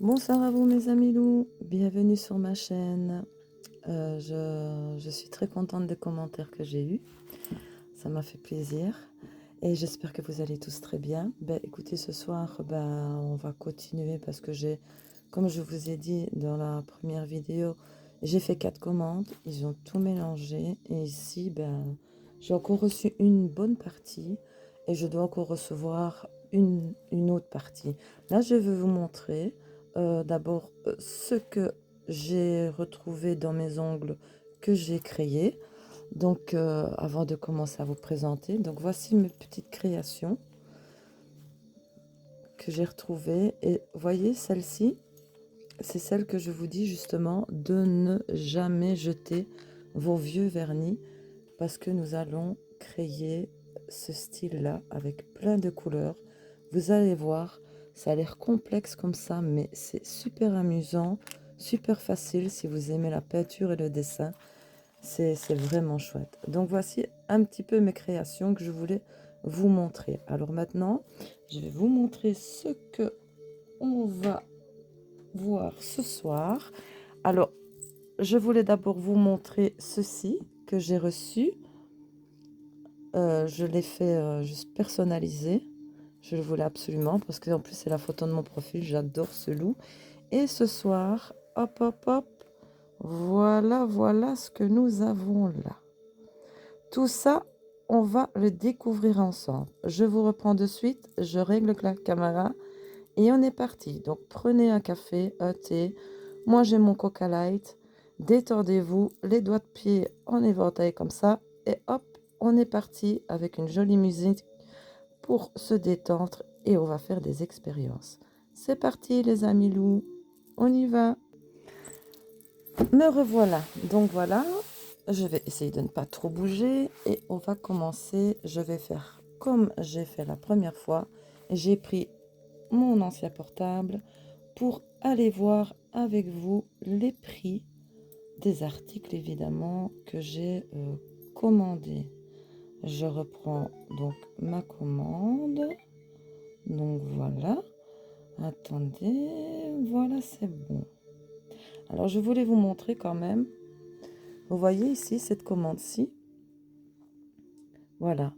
Bonsoir à vous mes amis loups, bienvenue sur ma chaîne. Je suis très contente des commentaires que j'ai eus, ça m'a fait plaisir et j'espère que vous allez tous très bien. Ben, écoutez, ce soir, on va continuer parce que comme je vous ai dit dans la première vidéo, j'ai fait 4 commandes, ils ont tout mélangé et ici, j'ai encore reçu une bonne partie et je dois encore recevoir une autre partie. Là, je vais vous montrer d'abord ce que j'ai retrouvé dans mes ongles que j'ai créé. Donc, avant de commencer à vous présenter, donc voici mes petites créations que j'ai retrouvées. Et voyez, celle-ci, c'est celle que je vous dis justement de ne jamais jeter vos vieux vernis parce que nous allons créer ce style-là avec plein de couleurs. Vous allez voir, ça a l'air complexe comme ça, mais c'est super amusant, super facile si vous aimez la peinture et le dessin. C'est vraiment chouette. Donc voici un petit peu mes créations que je voulais vous montrer. Alors maintenant, je vais vous montrer ce que on va voir ce soir. Alors, je voulais d'abord vous montrer ceci que j'ai reçu. Je l'ai fait juste personnalisé. Je le voulais absolument parce qu'en plus c'est la photo de mon profil. J'adore ce loup. Et ce soir, hop, hop, hop, voilà ce que nous avons là. Tout ça, on va le découvrir ensemble. Je vous reprends de suite, je règle la caméra et on est parti. Donc prenez un café, un thé. Moi j'ai mon Coca Light. Détendez-vous, les doigts de pied en éventail comme ça. Et hop, on est parti avec une jolie musique pour se détendre et on va faire des expériences. C'est parti les amis loups, on y va. Me revoilà. Donc voilà, je vais essayer de ne pas trop bouger et on va commencer. Je vais faire comme j'ai fait la première fois. J'ai pris mon ancien portable pour aller voir avec vous les prix des articles évidemment que j'ai commandés. Je reprends donc ma commande. Donc voilà. Attendez, voilà, c'est bon. Alors je voulais vous montrer quand même. Vous voyez ici cette commande-ci. Voilà.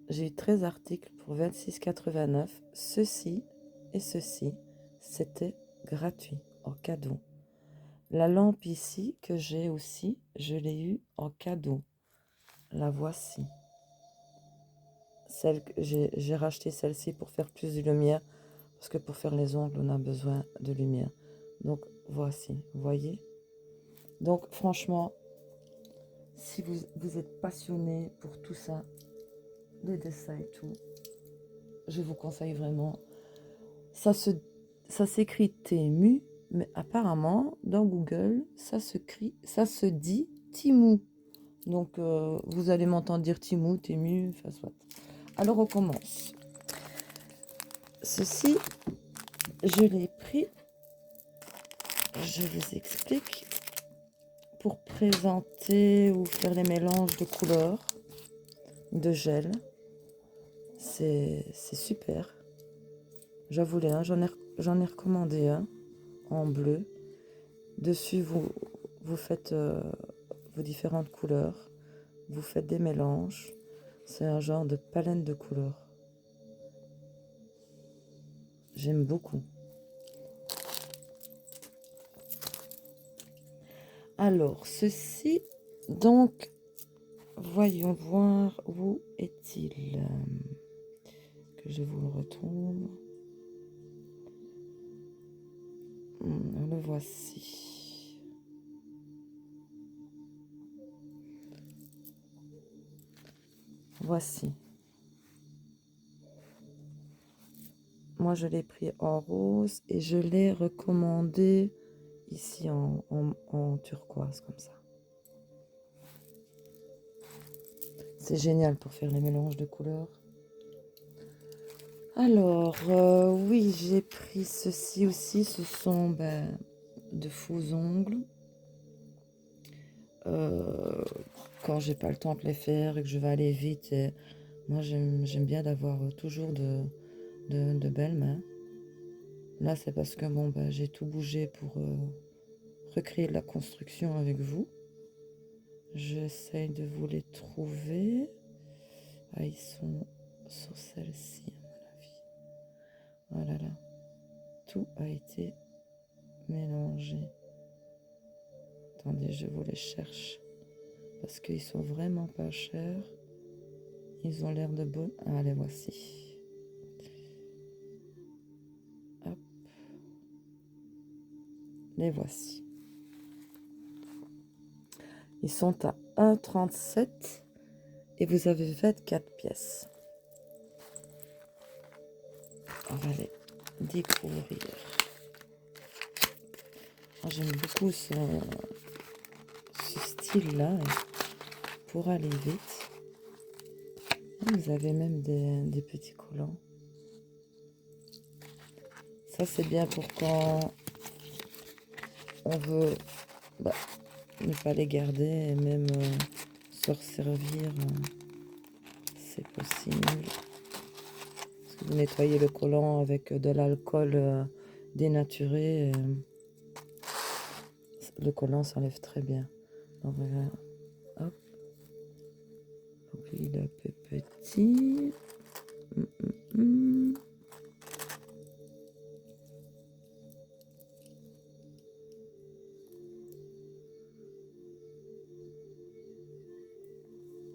J'ai eu 13 articles pour 26,89. Ceci et ceci, c'était gratuit, en cadeau. La lampe ici que j'ai aussi, je l'ai eue en cadeau. La voici. Celle que j'ai racheté celle-ci pour faire plus de lumière, parce que pour faire les ongles, on a besoin de lumière. Donc voici, vous voyez. Donc franchement, si vous êtes passionné pour tout ça, les dessins et tout, je vous conseille vraiment. Ça s'écrit Temu, mais apparemment, dans Google, ça se dit Timou. Donc, vous allez m'entendre dire Timou, Temu, enfin soit. Alors, on commence. Ceci, je l'ai pris, je vous explique, pour présenter ou faire les mélanges de couleurs, de gel. C'est super. J'avoue, hein, j'en ai recommandé un en bleu. Dessus, vous faites vos différentes couleurs. Vous faites des mélanges. C'est un genre de palette de couleurs. J'aime beaucoup. Alors, ceci, donc, voyons voir où est-il. Que je vous le retrouve. Le voici. Voici. Moi, je l'ai pris en rose et je l'ai recommandé ici en turquoise, comme ça. C'est génial pour faire les mélanges de couleurs. Alors, oui, j'ai pris ceci aussi. Ce sont de faux ongles. Quand j'ai pas le temps de les faire et que je vais aller vite. Et moi, j'aime bien d'avoir toujours de belles mains. Là, c'est parce que bon, bah, j'ai tout bougé pour recréer de la construction avec vous. J'essaye de vous les trouver. Ah, ils sont sur celle-ci, à mon avis. Voilà, là. Tout a été mélangé. Attendez, je vous les cherche. Parce qu'ils sont vraiment pas chers. Ils ont l'air de beaux. Ah, les voici. Hop. Les voici. Ils sont à 1,37 et vous avez 24 pièces. On va les découvrir. Moi, j'aime beaucoup ce style-là pour aller vite. Vous avez même des petits collants. Ça, c'est bien pour quand on veut ne pas les garder et même se resservir. C'est possible. Parce que vous nettoyez le collant avec de l'alcool dénaturé. Le collant s'enlève très bien. Donc voilà. Hop. Donc il est un peu petit.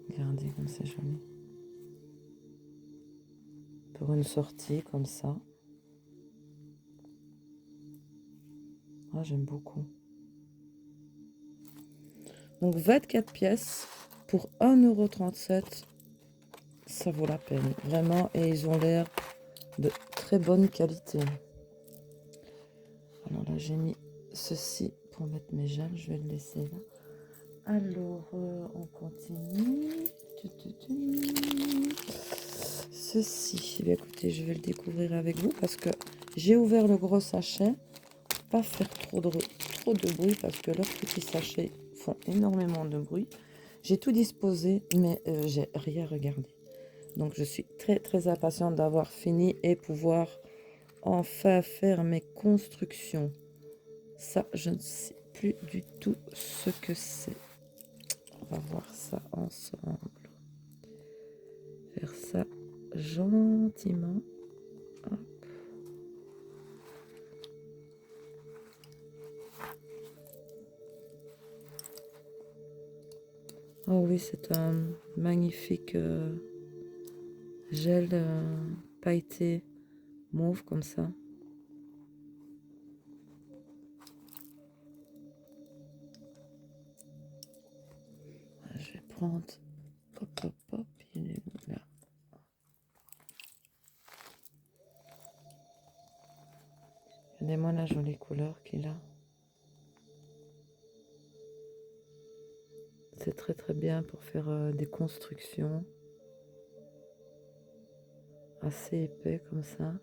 Regardez comme c'est joli. Pour une sortie comme ça. Ah, j'aime beaucoup. Donc 24 pièces pour 1,37 €. Ça vaut la peine, vraiment. Et ils ont l'air de très bonne qualité. Alors là, j'ai mis ceci pour mettre mes gels. Je vais le laisser là. Alors, on continue. Ceci, écoutez, je vais le découvrir avec vous parce que j'ai ouvert le gros sachet. Pas faire trop de bruit parce que leurs petits sachets font énormément de bruit. J'ai tout disposé, mais j'ai rien regardé. Donc, je suis très, très impatiente d'avoir fini et pouvoir enfin faire mes constructions. Ça, je ne sais plus du tout ce que c'est. On va voir ça ensemble. Faire ça gentiment. Hop. Oh oui, c'est un magnifique gel pailleté mauve comme ça. Je vais prendre. Hop, hop, hop. Il est où, là? Regardez-moi la jolie couleur qu'il a. C'est très très bien pour faire des constructions. Assez épais comme ça.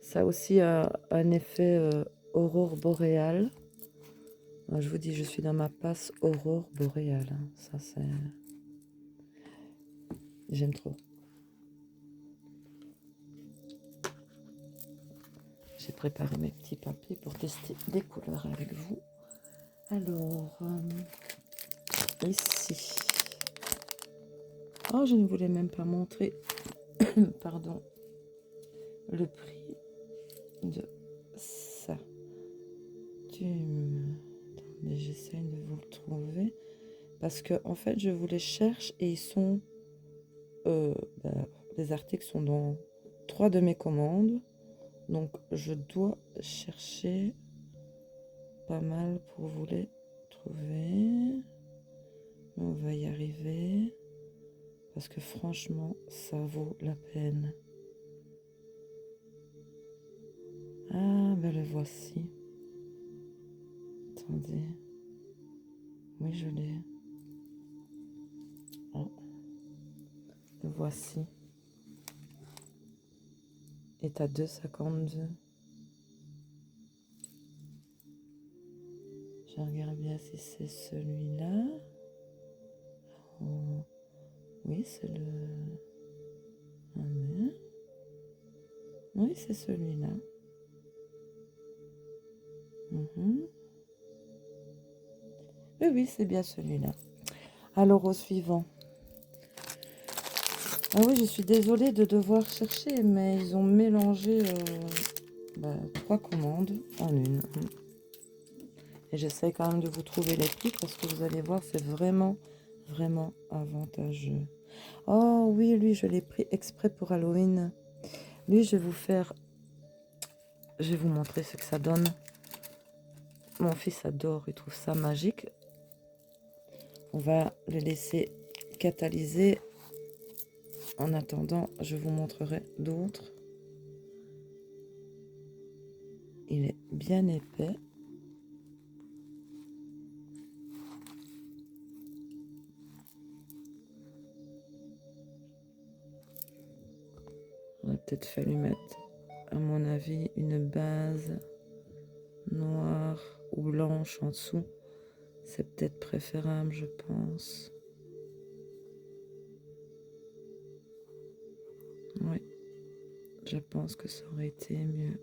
Ça aussi a un effet aurore boréale. Je vous dis, je suis dans ma passe aurore boréale. Ça, c'est... J'aime trop. J'ai préparé mes petits papiers pour tester des couleurs avec vous. Alors, ici. Oh, je ne voulais même pas montrer, pardon, le prix de ça. Attendez, j'essaie de vous le trouver. Parce que, en fait, je vous les cherche et ils sont... les articles sont dans 3 de mes commandes. Donc, je dois chercher pas mal pour vous les trouver. Mais on va y arriver. Parce que franchement, ça vaut la peine. Ah, ben le voici. Attendez. Oui, je l'ai. Oh. Le voici. Est à 2,52. Je regarde bien si c'est celui-là. Oh. Oui, c'est le... Ah, mais... Oui, c'est celui-là. Mhm. Oui, oui, c'est bien celui-là. Alors, au suivant. Ah oui, je suis désolée de devoir chercher, mais ils ont mélangé 3 commandes en une. Et j'essaie quand même de vous trouver les prix parce que vous allez voir, c'est vraiment, vraiment avantageux. Oh oui, lui, je l'ai pris exprès pour Halloween. Lui, je vais vous faire... Je vais vous montrer ce que ça donne. Mon fils adore, il trouve ça magique. On va le laisser catalyser. En attendant, je vous montrerai d'autres. Il est bien épais. On va peut-être fallu mettre, à mon avis, une base noire ou blanche en dessous. C'est peut-être préférable, je pense. Oui, je pense que ça aurait été mieux.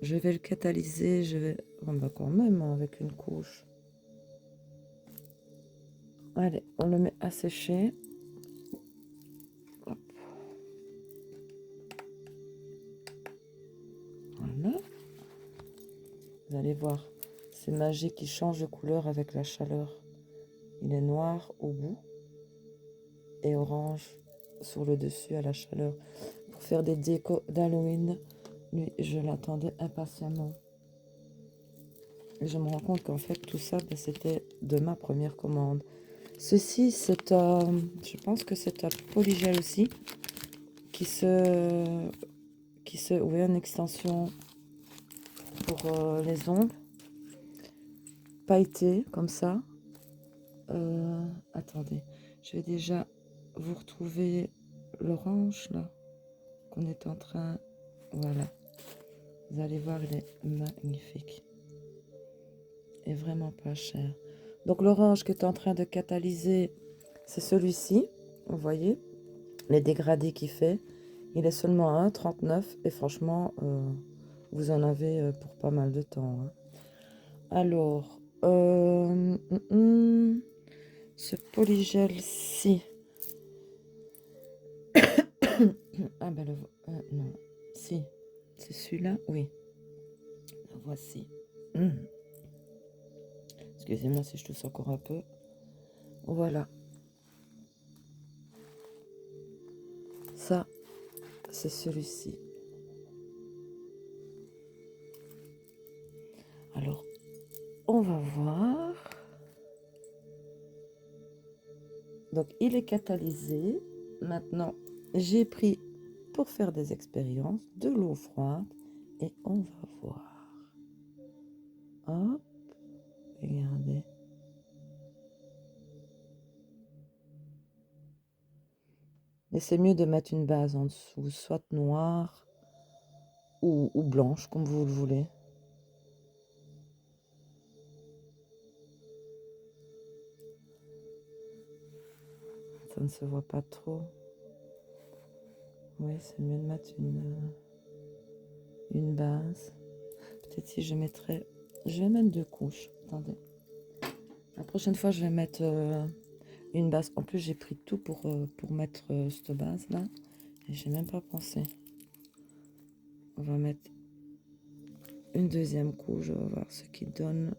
Je vais le catalyser, je vais... On va quand même avec une couche. Allez, on le met à sécher. Hop. Voilà. Vous allez voir, c'est magique, il change de couleur avec la chaleur. Il est noir au bout et orange sur le dessus à la chaleur. Pour faire des décos d'Halloween, lui, je l'attendais impatiemment. Et je me rends compte qu'en fait, tout ça, c'était de ma première commande. Ceci, c'est je pense que c'est un polygel aussi, qui se... Oui, une extension pour les ongles. Pailleté, comme ça. Attendez, je vais déjà vous retrouver l'orange, là, qu'on est en train... Voilà. Vous allez voir, il est magnifique. Et vraiment pas cher. Donc l'orange qui est en train de catalyser, c'est celui-ci. Vous voyez les dégradés qu'il fait. Il est seulement à 1,39 et franchement, vous en avez pour pas mal de temps. Hein. Alors, ce polygel-ci. Ah ben non, si, c'est celui-là, oui. Le voici. Excusez-moi si je tousse encore un peu. Voilà. Ça, c'est celui-ci. Alors, on va voir. Donc, il est catalysé. Maintenant, j'ai pris, pour faire des expériences, de l'eau froide. Et on va voir. Hop, regardez. Et c'est mieux de mettre une base en dessous, soit noire ou blanche, comme vous le voulez. Ça ne se voit pas trop. Oui, c'est mieux de mettre une base. Peut-être si je mettrais... Je vais mettre 2 couches. Attendez. La prochaine fois, je vais mettre une base. En plus, j'ai pris tout pour mettre cette base-là. Et j'ai même pas pensé. On va mettre une deuxième couche. On va voir ce qui donne.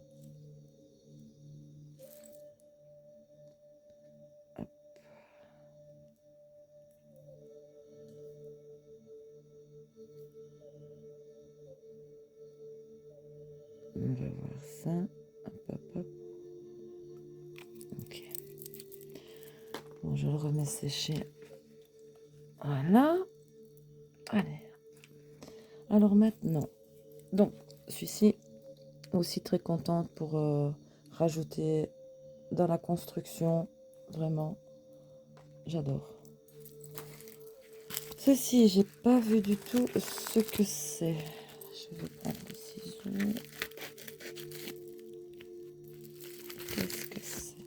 Hop. On va voir ça. Hop, hop, hop. Ok. Bon, je le remets sécher. Voilà. Allez. Alors maintenant, donc, celui-ci, aussi très contente pour rajouter dans la construction. Vraiment, j'adore. Ceci, j'ai pas vu du tout ce que c'est. Je vais prendre les ciseaux. Qu'est-ce que c'est?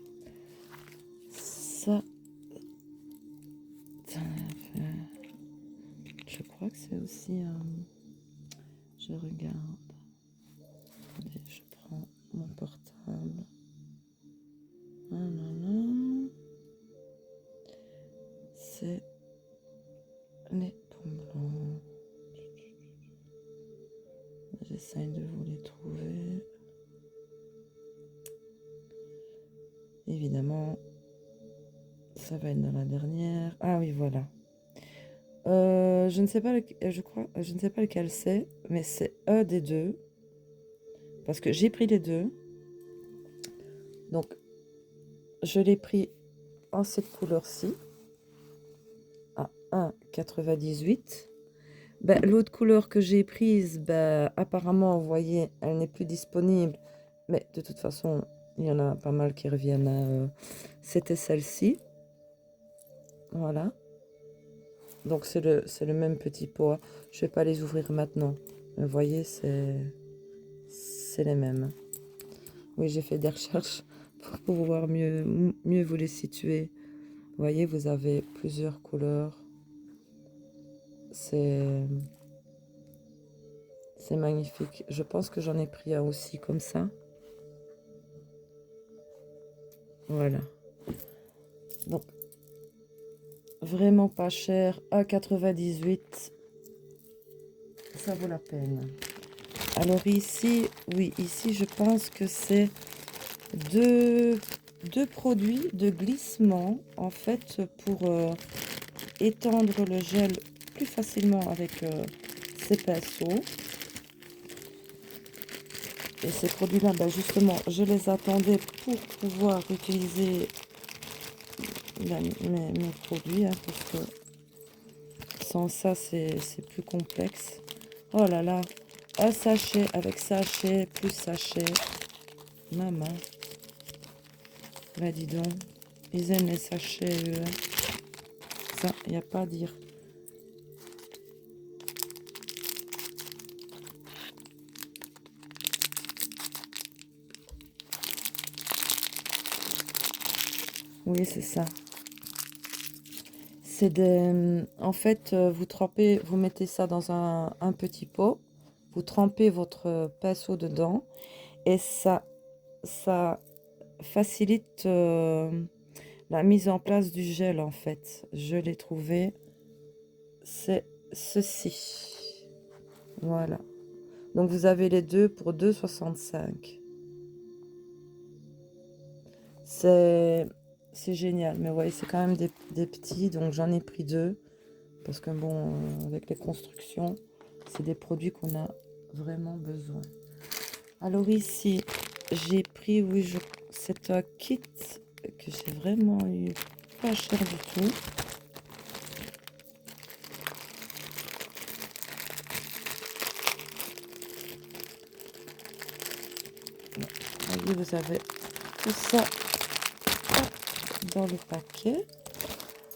Ça. Je crois que c'est aussi... je regarde. Attendez, je prends mon portable. C'est les tons blancs. J'essaye de vous les trouver. Évidemment, ça va être dans la dernière. Ah oui, voilà. Je ne sais pas je ne sais pas lequel c'est, mais c'est un des deux. Parce que j'ai pris les deux. Donc, je l'ai pris en cette couleur-ci. À 1,98. Ben, l'autre couleur que j'ai prise, ben, apparemment, vous voyez, elle n'est plus disponible. Mais de toute façon, il y en a pas mal qui reviennent. C'était celle-ci. Voilà. Donc, c'est le même petit pot. Je ne vais pas les ouvrir maintenant. Vous voyez, c'est les mêmes. Oui, j'ai fait des recherches pour pouvoir mieux vous les situer. Vous voyez, vous avez plusieurs couleurs. C'est magnifique. Je pense que j'en ai pris un aussi comme ça. Voilà. Donc, vraiment pas cher. 1,98. Ça vaut la peine. Alors ici, oui, ici je pense que c'est deux produits de glissement, en fait, pour étendre le gel plus facilement avec ces pinceaux. Et ces produits-là, ben justement, je les attendais pour pouvoir utiliser mes produits, hein, parce que sans ça, c'est plus complexe. Oh là là, un sachet avec sachet, plus sachet. Maman. Bah dis donc, ils aiment les sachets, eux. Ça, il n'y a pas à dire. Oui, c'est ça. C'est des... En fait, vous trempez, vous mettez ça dans un petit pot. Vous trempez votre pinceau dedans. Et ça facilite la mise en place du gel, en fait. Je l'ai trouvé. C'est ceci. Voilà. Donc, vous avez les deux pour 2,65. C'est génial. Mais vous voyez, c'est quand même des petits. Donc, j'en ai pris deux. Parce que, bon, avec les constructions, c'est des produits qu'on a vraiment besoin. Alors, ici, j'ai pris, oui, c'est un kit que j'ai vraiment eu pas cher du tout. Voyez, vous avez tout ça dans le paquet.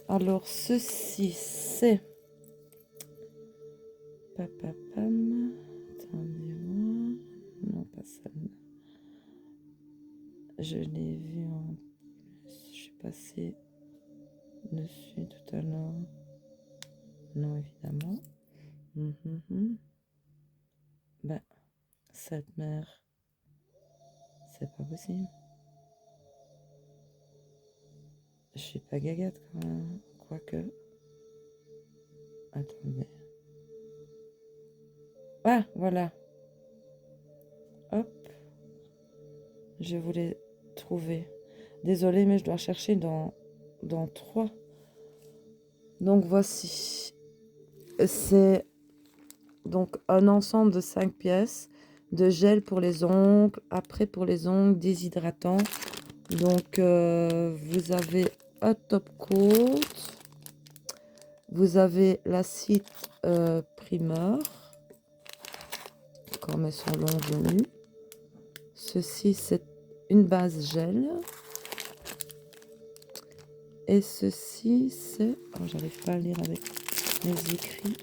Alors, ceci, c'est... Papapam. Attendez-moi. Non, pas celle-là. Je l'ai vu en... Je suis passée dessus tout à l'heure. Non, évidemment. Ben, cette mère, c'est pas possible. Je suis pas gagate quand même. Quoique. Attendez. Ah, voilà. Hop. Je voulais trouver. Désolée, mais je dois chercher dans 3. Donc, voici. C'est donc un ensemble de 5 pièces de gel pour les ongles. Après, pour les ongles, déshydratant. Donc, vous avez un top coat. Vous avez l'acide primer. Comme elles sont longues venues. Ceci, c'est une base gel. Et ceci, c'est... Oh, j'arrive pas à lire avec mes écrits.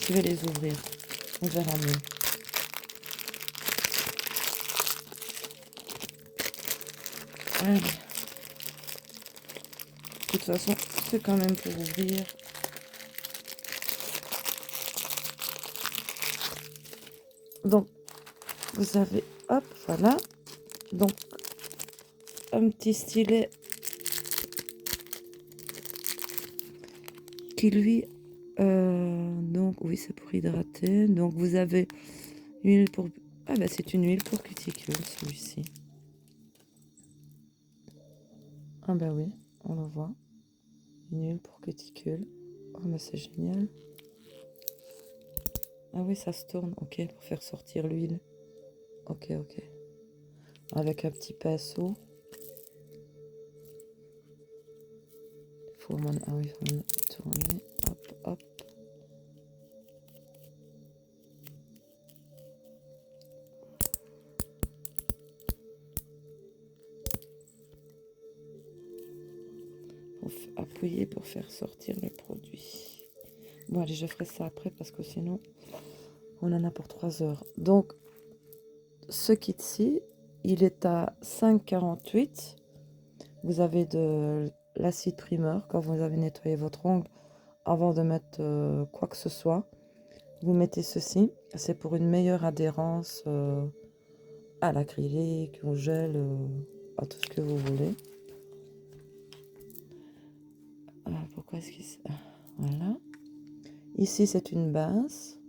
Je vais les ouvrir. On verra mieux. Allez. De toute façon, c'est quand même pour ouvrir. Donc, vous avez, hop, voilà. Donc, un petit stylet qui lui, donc oui, c'est pour hydrater. Donc, vous avez huile pour, ah ben c'est une huile pour cuticule, celui-ci. Ah ben oui, on le voit. Une huile pour cuticule. Oh mais c'est génial. Ah oui, ça se tourne, ok, pour faire sortir l'huile. Ok, ok. Avec un petit pinceau. Ah oui, faut m'en tourner. Hop, hop. Pour appuyer pour faire sortir le produit. Bon, allez, je ferai ça après parce que sinon, on en a pour 3 heures. Donc, ce kit-ci, il est à 5,48. Vous avez de l'acide primeur quand vous avez nettoyé votre ongle avant de mettre quoi que ce soit. Vous mettez ceci. C'est pour une meilleure adhérence à l'acrylique, au gel, à tout ce que vous voulez. Pourquoi est-ce qu'il... Voilà. Ici, c'est une base.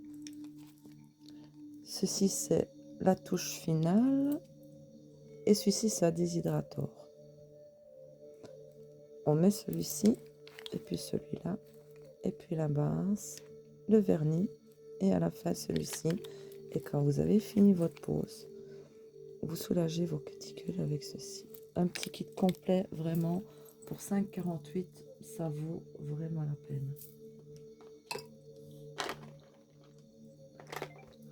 Ceci, c'est la touche finale. Et celui-ci, c'est un déshydrateur. On met celui-ci, et puis celui-là, et puis la base, le vernis, et à la fin, celui-ci. Et quand vous avez fini votre pose, vous soulagez vos cuticules avec ceci. Un petit kit complet, vraiment, pour 5,48, ça vaut vraiment la peine.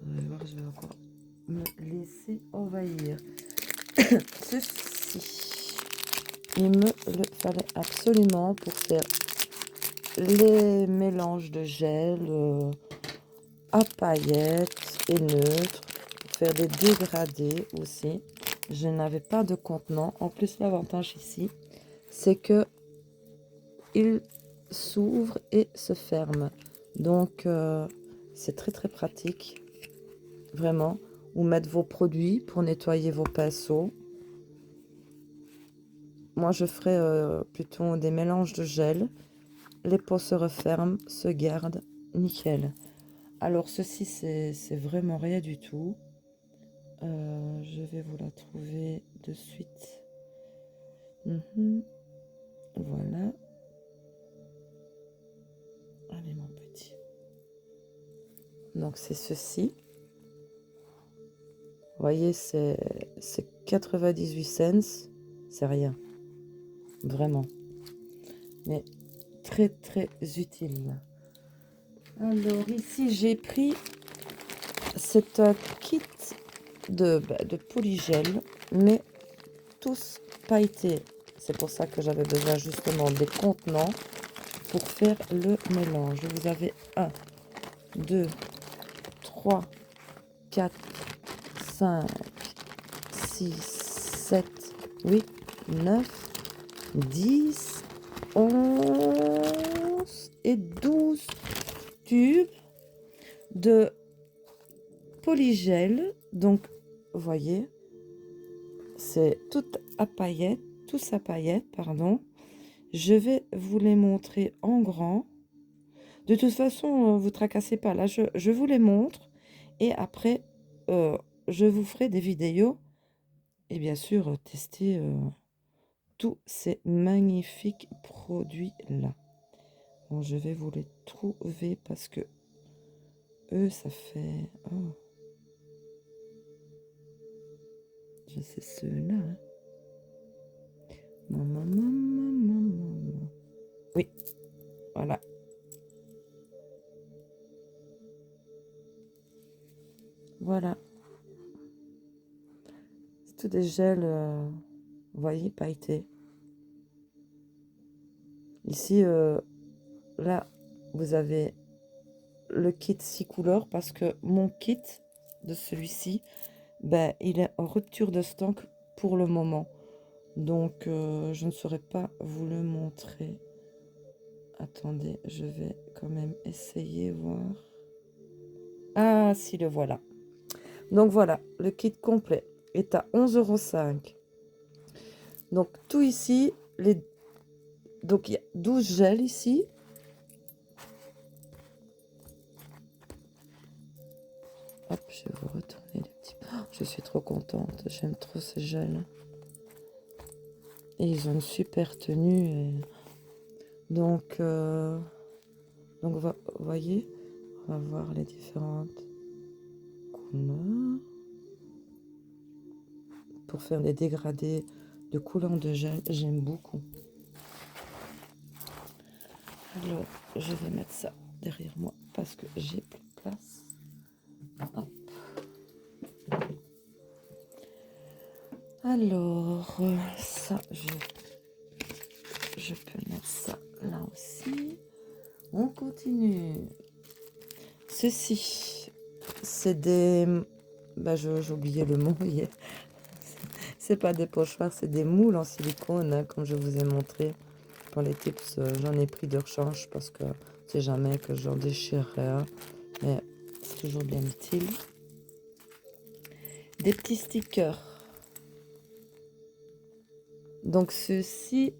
Vous allez voir, je vais encore me laisser envahir. Ceci, il me le fallait absolument pour faire les mélanges de gel à paillettes et neutres, pour faire des dégradés aussi. Je n'avais pas de contenant. En plus, l'avantage ici, c'est que il s'ouvre et se ferme. Donc, c'est très très pratique, vraiment. Ou mettre vos produits pour nettoyer vos pinceaux. Moi, je ferais plutôt des mélanges de gel. Les pots se referment, se gardent, nickel. Alors, ceci, c'est vraiment rien du tout. Je vais vous la trouver de suite. Voilà. Allez, mon petit. Donc, c'est ceci. Vous voyez, c'est 98 cents. C'est rien. Vraiment. Mais très, très utile. Alors, ici, j'ai pris... C'est un kit de polygel, mais tous pailletés. C'est pour ça que j'avais besoin justement des contenants pour faire le mélange. Vous avez 1, 2, 3, 4, 5, 6, 7, 8, 9, 10, 11 et 12 tubes de polygel. Donc, vous voyez, c'est tout à paillettes, tous à paillettes, pardon. Je vais vous les montrer en grand. De toute façon, vous tracassez pas. Là, je vous les montre. Et après, je vous ferai des vidéos. Et bien sûr, tester tous ces magnifiques produits-là. Bon, je vais vous les trouver parce que eux, ça fait... Oh. Je sais ceux-là. Hein. Oui, voilà. Voilà. C'est tout des gels, vous voyez, pailletés. Ici, là, vous avez le kit 6 couleurs parce que mon kit de celui-ci, ben, il est en rupture de stock pour le moment. Donc, je ne saurais pas vous le montrer. Attendez, je vais quand même essayer voir. Ah, si, le voilà. Donc voilà, le kit complet est à 11,05 €. Donc tout ici, donc il y a 12 gels ici. Hop, je vais vous retourner les petits. Oh, je suis trop contente, j'aime trop ces gels. Et ils ont une super tenue. Donc vous voyez, on va voir les différentes couleurs. Pour faire les dégradés de coulants de gel, j'aime beaucoup. Alors, je vais mettre ça derrière moi parce que j'ai plus de place. Hop. Alors, ça, je peux mettre ça là aussi. On continue. Ceci, c'est des... Bah, j'ai oublié le mot hier. C'est pas des pochoirs, c'est des moules en silicone, hein, comme je vous ai montré. Pour les tips, j'en ai pris de rechange parce que c'est jamais que j'en déchirerai un. Mais c'est toujours bien utile. Des petits stickers. Donc ceux-ci...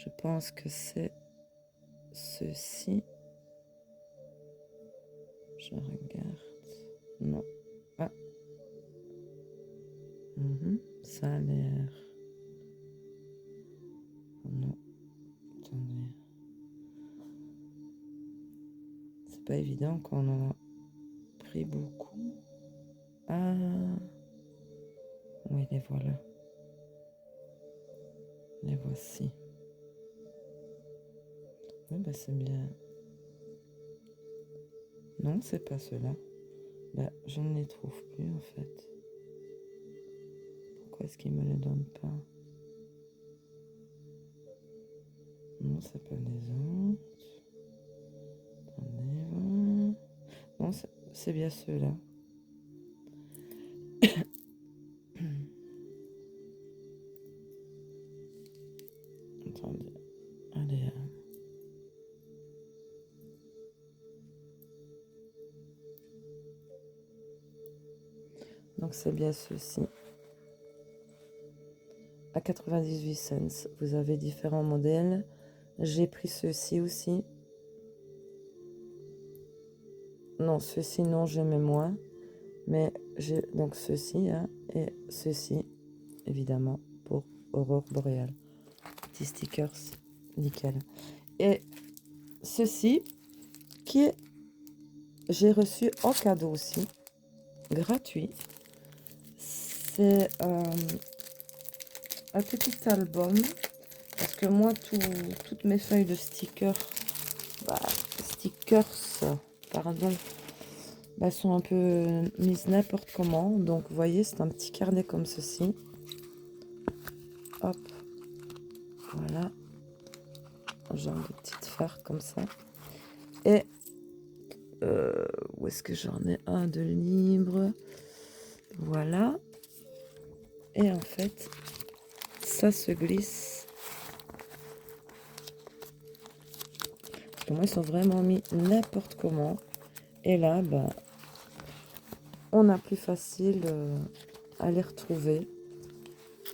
Je pense que c'est ceci. Je regarde. Non. Ah. Ça a l'air... Non. Attendez. C'est pas évident qu'on en a pris beaucoup. Ah. Oui, les voilà. Les voici. Oui, bah c'est bien. Non, c'est pas cela. Bah, je ne les trouve plus en fait. Pourquoi est-ce qu'ils me les donnent pas? Non, c'est pas les autres. Attendez, voilà. Non, c'est bien ceux-là. Attendez. Allez. Donc c'est bien ceux-ci. À 98 cents. Vous avez différents modèles. J'ai pris ceux-ci aussi. Non, ceux-ci, non, j'aimais moins. Mais j'ai donc ceux-ci, hein, et ceux-ci, évidemment, pour Aurore Boréale. Petits stickers, nickel. Et ceci, qui est, j'ai reçu en cadeau aussi, gratuit. C'est un petit album, parce que moi, toutes mes feuilles de stickers, pardon, sont un peu mises n'importe comment. Donc, vous voyez, c'est un petit carnet comme ceci. Hop, voilà. Genre de petites fardes comme ça. Et où est-ce que j'en ai un de libre? Voilà. Et en fait, ça se glisse. Parce que moi, ils sont vraiment mis n'importe comment. Et là, on a plus facile à les retrouver.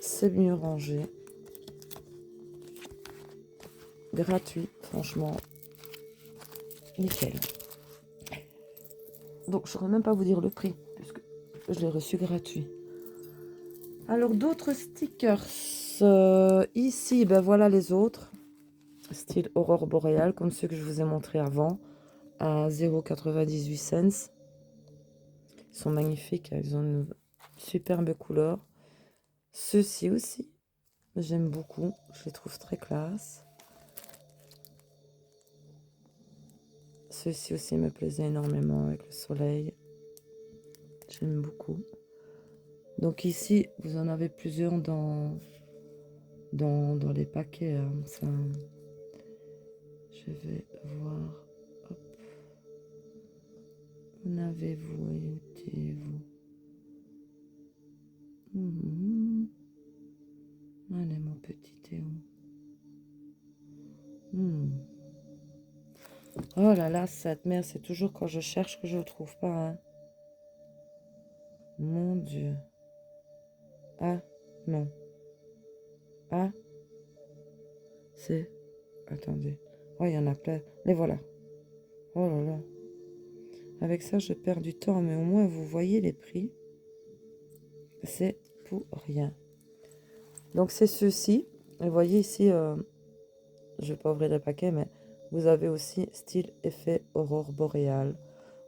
C'est mieux rangé. Gratuit, franchement. Nickel. Donc, je ne saurais même pas vous dire le prix, puisque je l'ai reçu gratuit. Alors, d'autres stickers. Ici, voilà les autres. Style Aurore Boréale, comme ceux que je vous ai montré avant, à 0,98 cents. Ils sont magnifiques, ils ont une superbe couleur. Ceux-ci aussi, j'aime beaucoup, je les trouve très classe. Ceux-ci aussi me plaisaient énormément avec le soleil. J'aime beaucoup. Donc ici, vous en avez plusieurs dans les paquets. Hein. Ça, je vais voir. Hop. En avez-vous étiez-vous? Allez, mon petit Théo. Oh là là, cette merde, c'est toujours quand je cherche que je ne trouve pas. Hein. Mon Dieu. Ah, non. Ah, c'est... Attendez. Oh, il y en a plein. Les voilà. Oh là là. Avec ça, je perds du temps, mais au moins, vous voyez les prix. C'est pour rien. Donc, c'est ceci. Et vous voyez ici, je ne vais pas ouvrir le paquet, mais vous avez aussi style effet aurore boréale.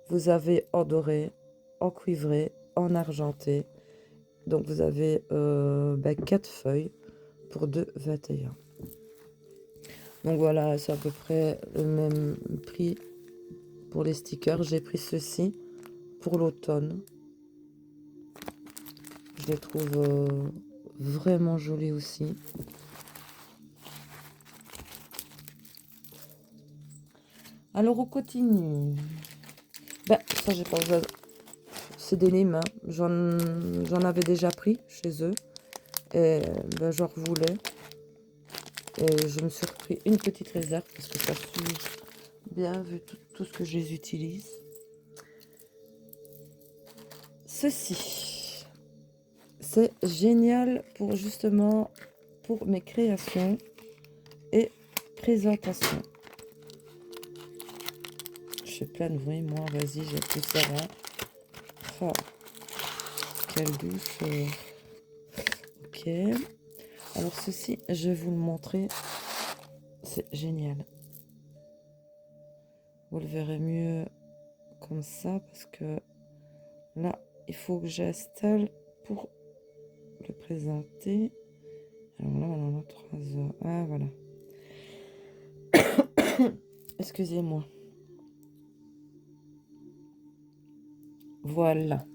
Vous avez en doré, en cuivré, en argenté. Donc, vous avez 4 feuilles pour 2,21. Donc, voilà, c'est à peu près le même prix pour les stickers. J'ai pris ceci pour l'automne. Je les trouve vraiment jolis aussi. Alors, on continue. Ça, j'ai pas besoin. C'est des limes. Hein. J'en avais déjà pris chez eux. Et j'en voulais. Et je me suis repris une petite réserve parce que ça suit bien vu tout ce que je les utilise. Ceci, c'est génial pour justement pour mes créations et présentations. Je fais plein de bruit, moi, vas-y, j'ai plus ça là. Oh, quelle douceur. Ok. Alors ceci, je vais vous le montrer. C'est génial. Vous le verrez mieux comme ça parce que là, il faut que j'installe pour le présenter. Alors là, on en a 3 heures. Ah, voilà. Excusez-moi. Voilà.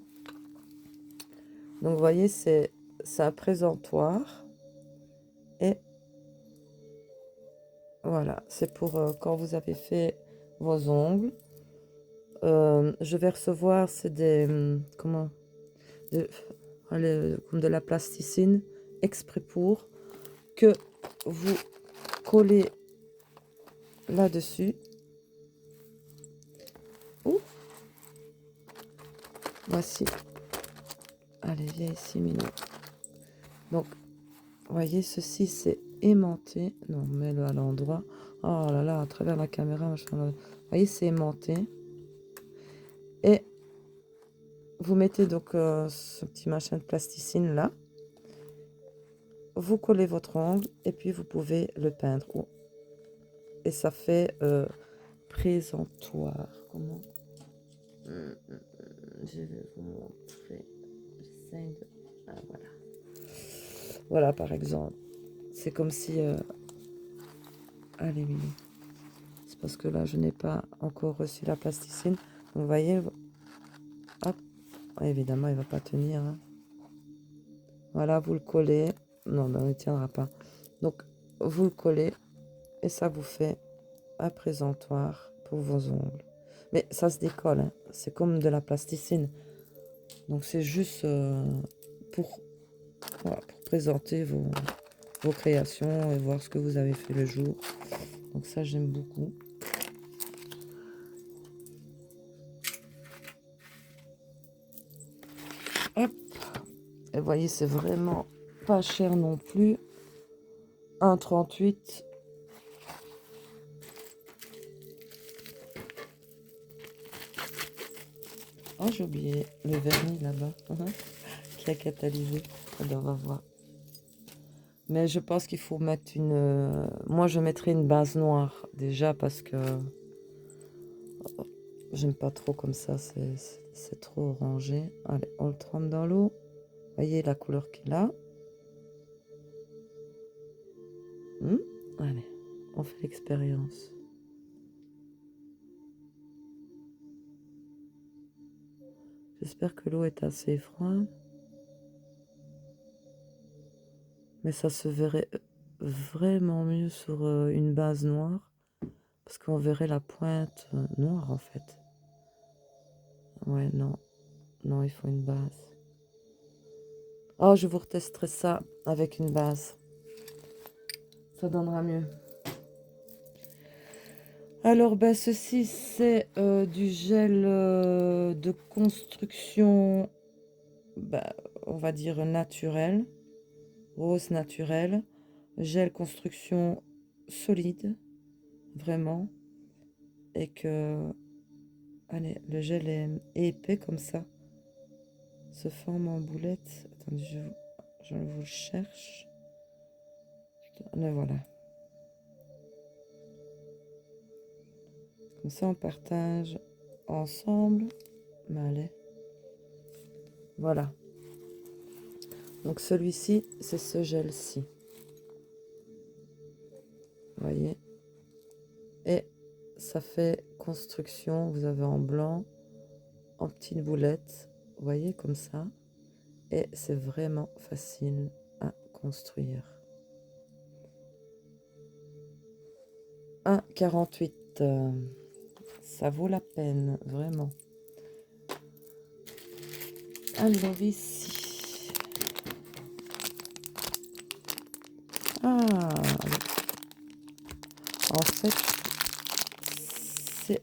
Donc, vous voyez, c'est un présentoir. Et voilà, c'est pour quand vous avez fait vos ongles. Je vais recevoir, c'est des... comment comme de la plasticine exprès pour que vous collez là-dessus. Ouh. Voici. Allez, viens ici, Minou. Donc, vous voyez, ceci, c'est aimanté. Non, mets-le à l'endroit. Oh là là, à travers la caméra. Vous voyez, c'est aimanté. Et vous mettez donc ce petit machin de plasticine là. Vous collez votre ongle et puis vous pouvez le peindre. Oh. Et ça fait présentoir. Comment je vais vous montrer. Ah, voilà. Voilà, par exemple. C'est comme si... Allez, Mimi. C'est parce que là, je n'ai pas encore reçu la plasticine. Donc, vous voyez... Hop. Évidemment, il ne va pas tenir. Hein. Voilà, vous le collez. Non, ben, il ne tiendra pas. Donc, vous le collez. Et ça vous fait un présentoir pour vos ongles. Mais ça se décolle. Hein. C'est comme de la plasticine. Donc, c'est juste pour, voilà, pour présenter vos créations et voir ce que vous avez fait le jour. Donc, ça, j'aime beaucoup. Hop. Et vous voyez, c'est vraiment pas cher non plus. 1,38. Oh, j'ai oublié le vernis là-bas. Qui a catalysé. Alors, on va voir. Mais je pense qu'il faut mettre une... moi, je mettrai une base noire. Déjà, parce que... j'aime pas trop comme ça. C'est trop orangé. Allez, on le trempe dans l'eau. Voyez la couleur qu'il a. Allez, on fait l'expérience. J'espère que l'eau est assez froide. Mais ça se verrait vraiment mieux sur une base noire. Parce qu'on verrait la pointe noire en fait. Ouais, non. Non, il faut une base. Oh, je vous retesterai ça avec une base. Ça donnera mieux. Alors, ben, ceci, c'est du gel de construction, ben, on va dire naturel, rose naturel, gel construction solide, vraiment, et que, allez, le gel est épais comme ça, se forme en boulette. Attendez, je vous le cherche. Le voilà. Comme ça, on partage ensemble. Mais allez. Voilà. Donc celui-ci, c'est ce gel-ci. Vous voyez. Et ça fait construction. Vous avez en blanc, en petites boulettes. Vous voyez, comme ça. Et c'est vraiment facile à construire. 1,48. Ça vaut la peine, vraiment. Alors ici. Ah, en fait, c'est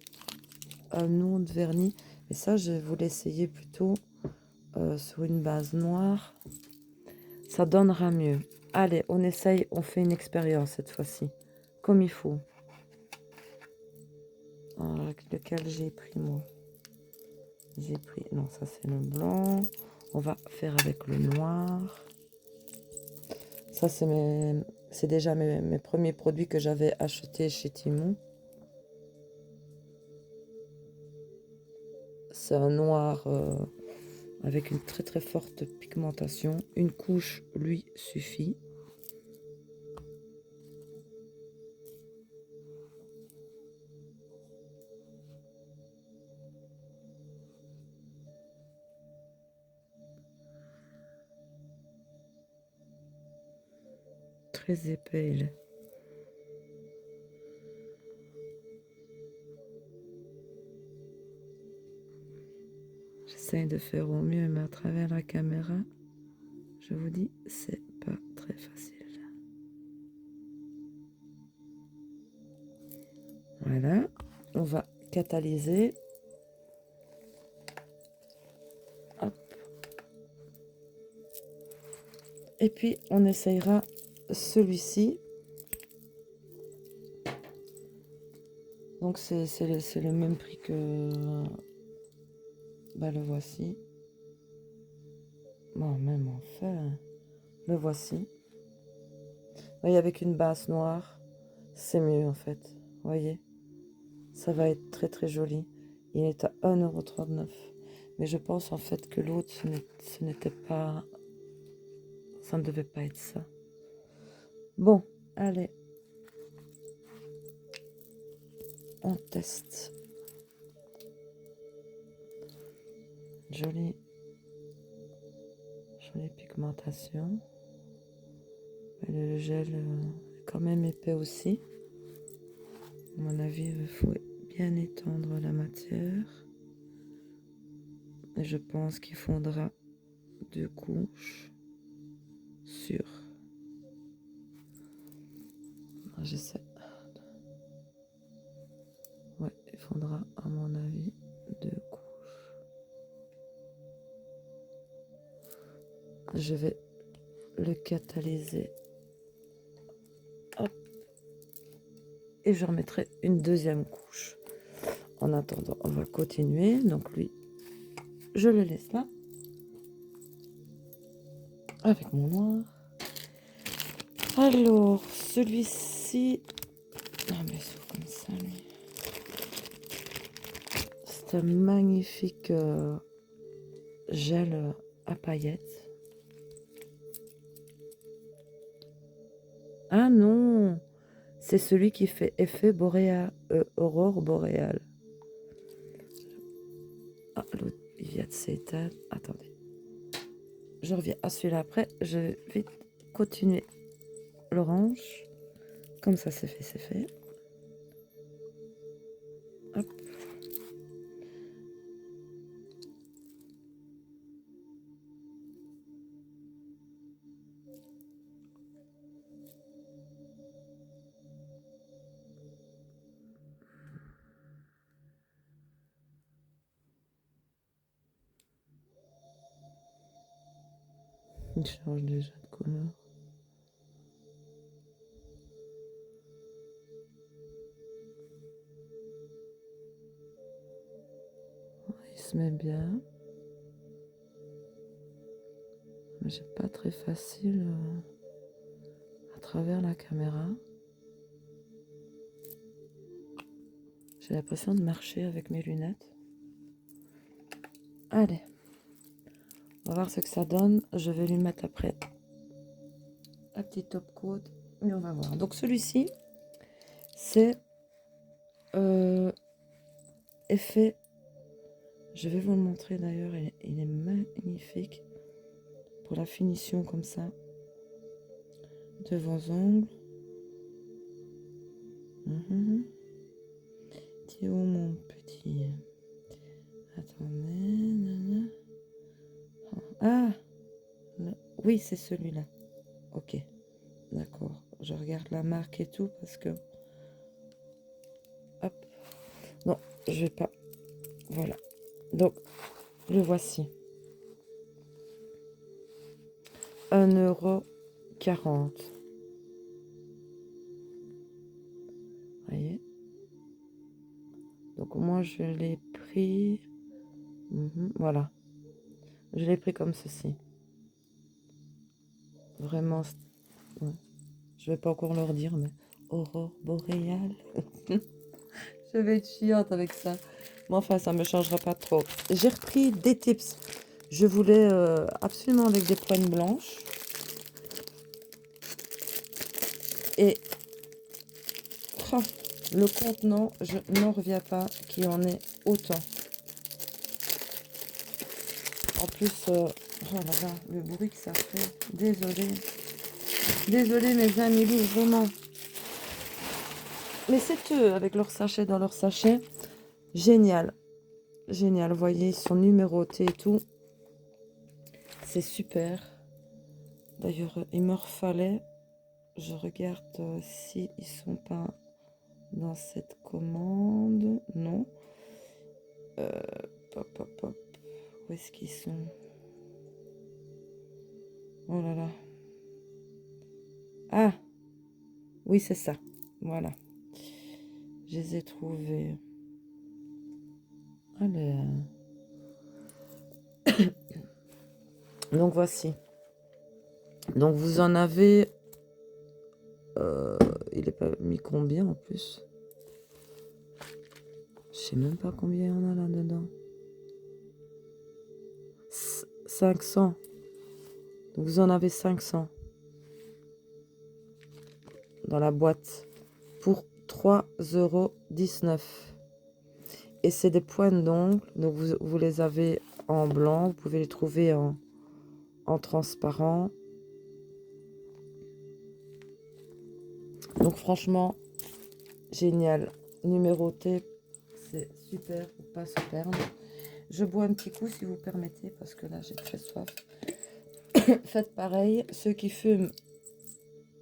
un nom de vernis. Mais ça, je vais vous l'essayer plutôt sur une base noire. Ça donnera mieux. Allez, on essaye, on fait une expérience cette fois-ci. Comme il faut. Alors, lequel j'ai pris, moi? J'ai pris... Non, ça c'est le blanc. On va faire avec le noir. Ça, c'est déjà mes premiers produits que j'avais achetés chez Temu. C'est un noir avec une très très forte pigmentation. Une couche lui suffit. Très épais il est. J'essaye de faire au mieux, mais à travers la caméra, je vous dis, c'est pas très facile. Voilà, on va catalyser. Hop. Et puis, on essayera celui-ci. Donc, c'est le même prix que... Bah, le voici. Bon, même en fait, le voici. Vous voyez, avec une base noire, c'est mieux en fait. Vous voyez, ça va être très très joli. Il est à 1,39 €. Mais je pense en fait que l'autre, ce n'était pas... Ça ne devait pas être ça. Bon, allez. On teste. Jolie pigmentation. Mais le gel est quand même épais aussi. À mon avis, il faut bien étendre la matière. Et je pense qu'il faudra 2 couches sur. J'essaie. Ouais, il faudra, à mon avis, 2 couches. Je vais le catalyser. Hop. Et je remettrai une deuxième couche. En attendant, on va continuer. Donc lui, je le laisse là. Avec mon noir. Alors, celui-ci... Ah, mais c'est comme ça, lui. C'est un magnifique gel à paillettes. Ah non, c'est celui qui fait effet boréal, aurore boréale. Ah, l'autre, il vient de s'éteindre. Attendez. Je reviens à celui-là après. Je vais vite continuer l'orange. Comme ça, c'est fait, c'est fait. Hop. Il change déjà de couleur. Il se met bien. Mais c'est pas très facile à travers la caméra. J'ai l'impression de marcher avec mes lunettes. Allez. On va voir ce que ça donne. Je vais lui mettre après un petit top coat. Et on va voir. Donc celui-ci, c'est effet. Je vais vous le montrer d'ailleurs. Il est magnifique. Pour la finition comme ça. De vos ongles. T'es où mon petit? Attendez. Ah! Oui, c'est celui-là. Ok. D'accord. Je regarde la marque et tout parce que... Hop. Non, je vais pas... Voilà. Donc, le voici. 1,40 €. Voyez. Donc, moi, je l'ai pris... voilà. Je l'ai pris comme ceci. Vraiment... Ouais. Je vais pas encore leur dire, mais... Aurore boréale. Je vais être chiante avec ça. Mais enfin, ça me changera pas trop. J'ai repris des tips. Je voulais absolument avec des poignes blanches. Et le contenant, je n'en reviens pas qu'il y en ait autant. En plus, oh là là, le bruit que ça fait. Désolée. Désolée mes amis, vraiment. Mais c'est eux avec leur sachet dans leur sachet. Génial. Génial. Vous voyez, ils sont numérotés et tout. C'est super. D'ailleurs, il me refallait. Je regarde si ils sont pas dans cette commande. Non. Hop. Où est-ce qu'ils sont? Oh là là. Ah. Oui, c'est ça. Voilà. Je les ai trouvés. Allez. Donc voici. Donc vous en avez... il est pas mis combien en plus? Je sais même pas combien il y en a là-dedans. 500. Donc vous en avez 500. Dans la boîte. Pour 3,19 €. Et c'est des pointes d'ongles. Donc vous les avez en blanc. Vous pouvez les trouver en transparent. Donc franchement, génial. Numéroté, c'est super pour pas se perdre. Je bois un petit coup si vous permettez parce que là j'ai très soif. Faites pareil. Ceux qui fument,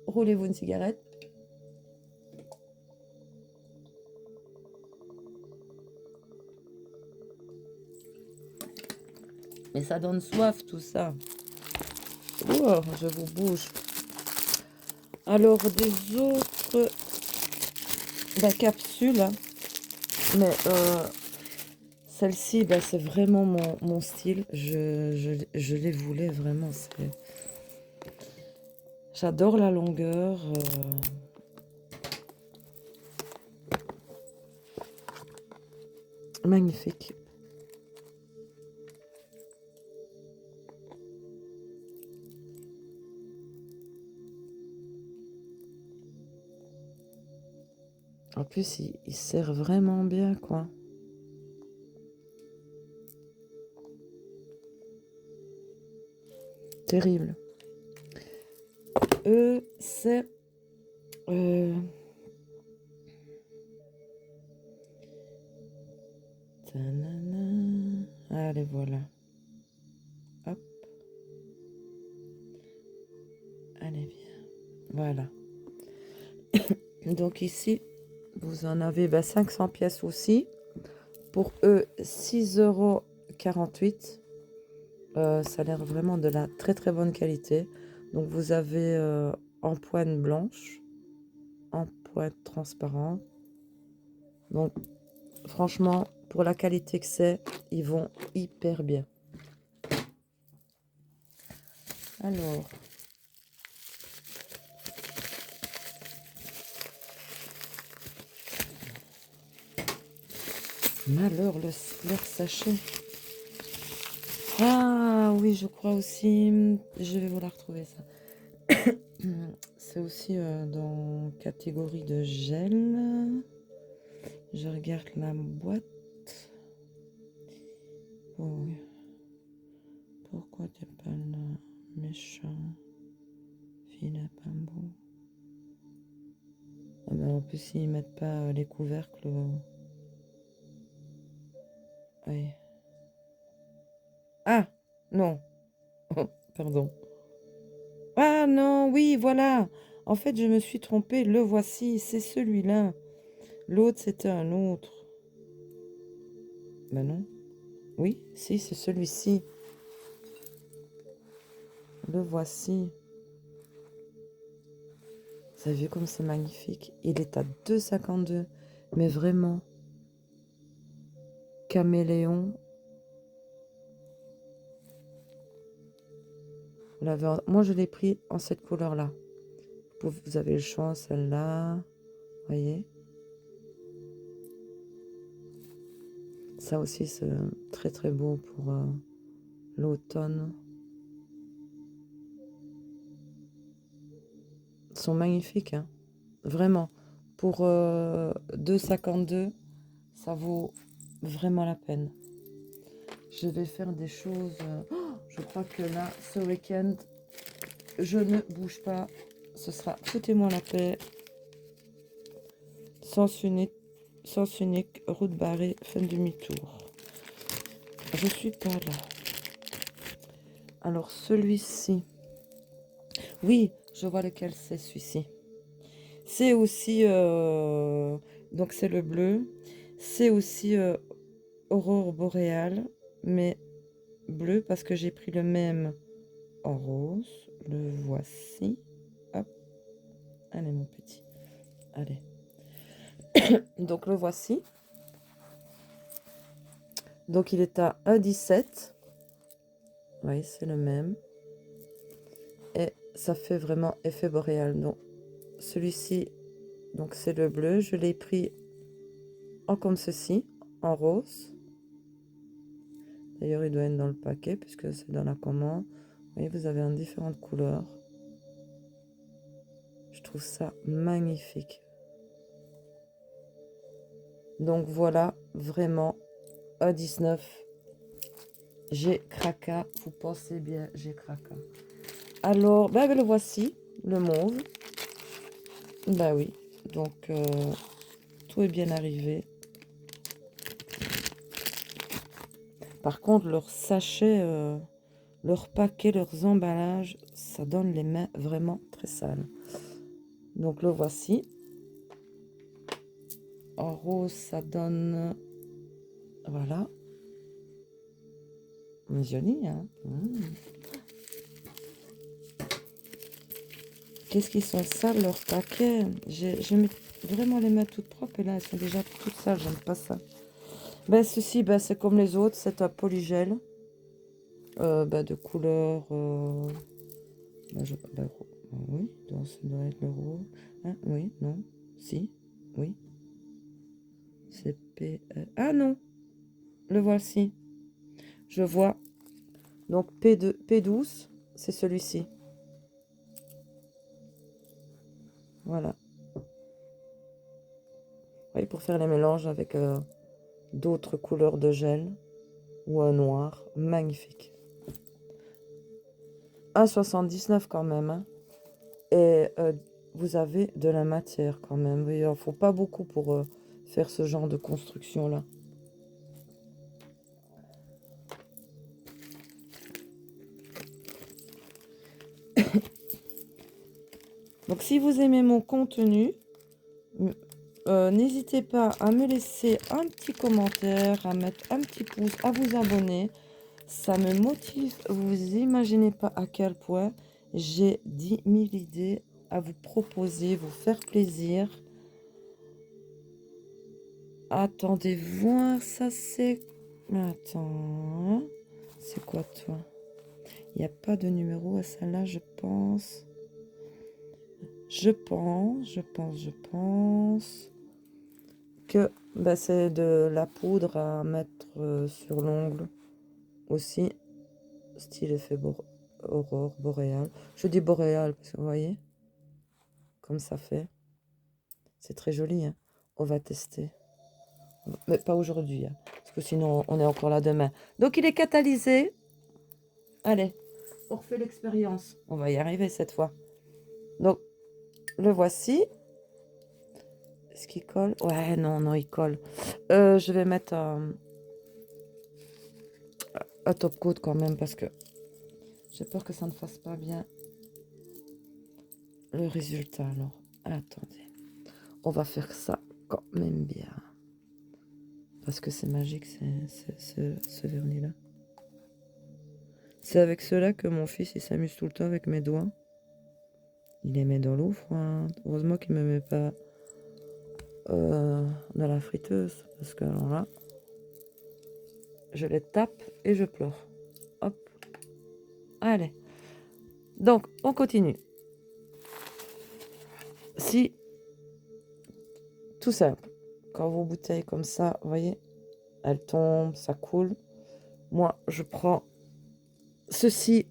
roulez-vous une cigarette. Mais ça donne soif tout ça. Oh, je vous bouge. Alors des autres capsules. Mais celle-ci, c'est vraiment mon style. Je les voulais vraiment. J'adore la longueur. Magnifique. En plus, il sert vraiment bien, quoi. Terrible. C'est... Allez, voilà. Hop. Allez, bien. Voilà. Donc ici, vous en avez 500 pièces aussi. Pour eux, 6,48 €. Ça a l'air vraiment de la très très bonne qualité. Donc vous avez en pointe blanche, en pointe transparente. Donc franchement, pour la qualité que c'est, ils vont hyper bien. Alors, malheur, leur sachet. Ah oui, je crois aussi. Je vais vous la retrouver, ça. C'est aussi dans catégorie de gel. Je regarde la boîte. Oh, oui. Pourquoi t'es pas là, méchant? Filet pas beau. Ah ben, en plus, ils mettent pas les couvercles. Oui. Ah non. Pardon. Ah non, oui, voilà. En fait, je me suis trompée. Le voici, c'est celui-là. L'autre, c'était un autre. Ben non. Oui, si, c'est celui-ci. Le voici. Vous avez vu comme c'est magnifique? Il est à 2,52. Mais vraiment, caméléon. Moi, je l'ai pris en cette couleur-là. Vous avez le choix, celle-là. Voyez? Ça aussi, c'est très très beau pour l'automne. Ils sont magnifiques, hein. Vraiment. Pour 2,52, ça vaut vraiment la peine. Je vais faire des choses. Je crois que là, ce week-end, je ne bouge pas. Ce sera foutez-moi la paix. Sens unique, route barrée, fin demi-tour. Je suis pas là. Alors celui-ci. Oui, je vois lequel c'est celui-ci. C'est aussi, donc c'est le bleu. C'est aussi aurore boréale, mais bleu parce que j'ai pris le même en rose. Le voici. Hop. Allez mon petit. Allez. Donc le voici. Donc il est à 1,17. Oui, c'est le même. Et ça fait vraiment effet boréal. Donc celui-ci, donc c'est le bleu. Je l'ai pris en comme ceci, en rose. D'ailleurs, il doit être dans le paquet puisque c'est dans la commande. Vous voyez, vous avez en différentes couleurs. Je trouve ça magnifique. Donc voilà, vraiment, à 19. J'ai craqué. Vous pensez bien, j'ai craqué. Alors, ben, le voici, le mauve. Bah oui, donc tout est bien arrivé. Par contre, leurs sachets, leurs paquets, leurs emballages, ça donne les mains vraiment très sales. Donc le voici. En rose, ça donne... Voilà. Joli, hein. Qu'est-ce qu'ils sont sales, leurs paquets. J'aime vraiment les mains toutes propres. Et là, elles sont déjà toutes sales. J'aime pas ça. Ben, ceci, ben, c'est comme les autres. C'est un polygel. Ben, de couleur... ben, oui, donc ça doit être le rose. Hein, oui, non. Si, oui. C'est P... Ah non. Le voici. Je vois. Donc P12, c'est celui-ci. Voilà. Oui, pour faire les mélanges avec d'autres couleurs de gel ou un noir. Magnifique. 1,79 quand même. Hein. Et vous avez de la matière quand même. Il n'en faut pas beaucoup pour faire ce genre de construction-là. Donc si vous aimez mon contenu, n'hésitez pas à me laisser un petit commentaire, à mettre un petit pouce, à vous abonner. Ça me motive. Vous imaginez pas à quel point j'ai 10 000 idées à vous proposer, vous faire plaisir. Attendez voir, ça c'est... Attends, c'est quoi toi? Il n'y a pas de numéro à celle-là, je pense. Je pense que bah, c'est de la poudre à mettre sur l'ongle aussi. Style effet aurore boréale. Je dis boréale parce que vous voyez, comme ça fait. C'est très joli, hein. On va tester. Mais pas aujourd'hui, hein, parce que sinon on est encore là demain. Donc il est catalysé. Allez, on refait l'expérience. On va y arriver cette fois. Donc, le voici. Est-ce qu'il colle? Ouais, non, non, il colle. Je vais mettre un top coat quand même parce que j'ai peur que ça ne fasse pas bien le résultat. Alors, attendez. On va faire ça quand même bien. Parce que c'est magique, ce vernis-là. C'est avec cela que mon fils il s'amuse tout le temps avec mes doigts. Il les met dans l'eau froide. Heureusement qu'il ne me met pas dans la friteuse. Parce que alors là, je les tape et je pleure. Hop. Allez. Donc, on continue. Si, tout simple, quand vos bouteilles comme ça, vous voyez, elles tombent, ça coule. Moi, je prends ceci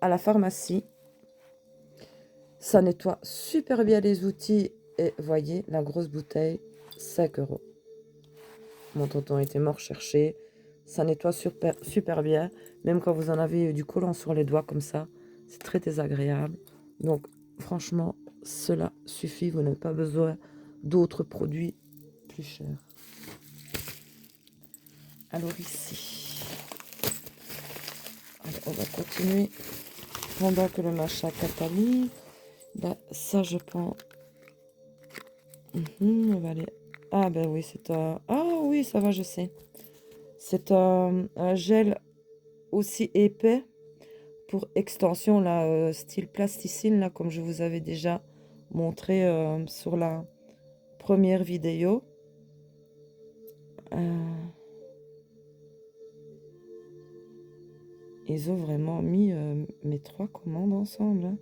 à la pharmacie. Ça nettoie super bien les outils. Et voyez, la grosse bouteille, 5 €. Mon tonton était mort chercher. Ça nettoie super, super bien. Même quand vous en avez du collant sur les doigts comme ça, c'est très désagréable. Donc, franchement, cela suffit. Vous n'avez pas besoin d'autres produits plus chers. Alors ici, allez, on va continuer. Pendant que le machin catalyse, ben, ça je pense... on va aller... Ah ben oui, c'est un... Ah oui, ça va, je sais. C'est un gel aussi épais pour extension, là, style plasticine, là, comme je vous avais déjà montré sur la première vidéo. Ils ont vraiment mis mes 3 commandes ensemble. Hein.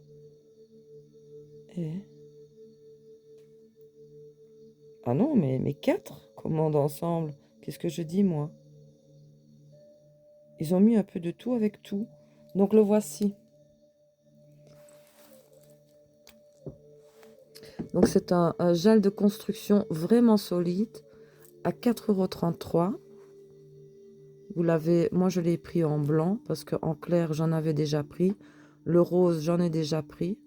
Et... Ah non, mais mes 4 commandes ensemble. Qu'est-ce que je dis, moi? Ils ont mis un peu de tout avec tout. Donc, le voici. Donc, c'est un gel de construction vraiment solide à 4,33 €. Vous l'avez... Moi, je l'ai pris en blanc parce qu'en clair, j'en avais déjà pris. Le rose, j'en ai déjà pris.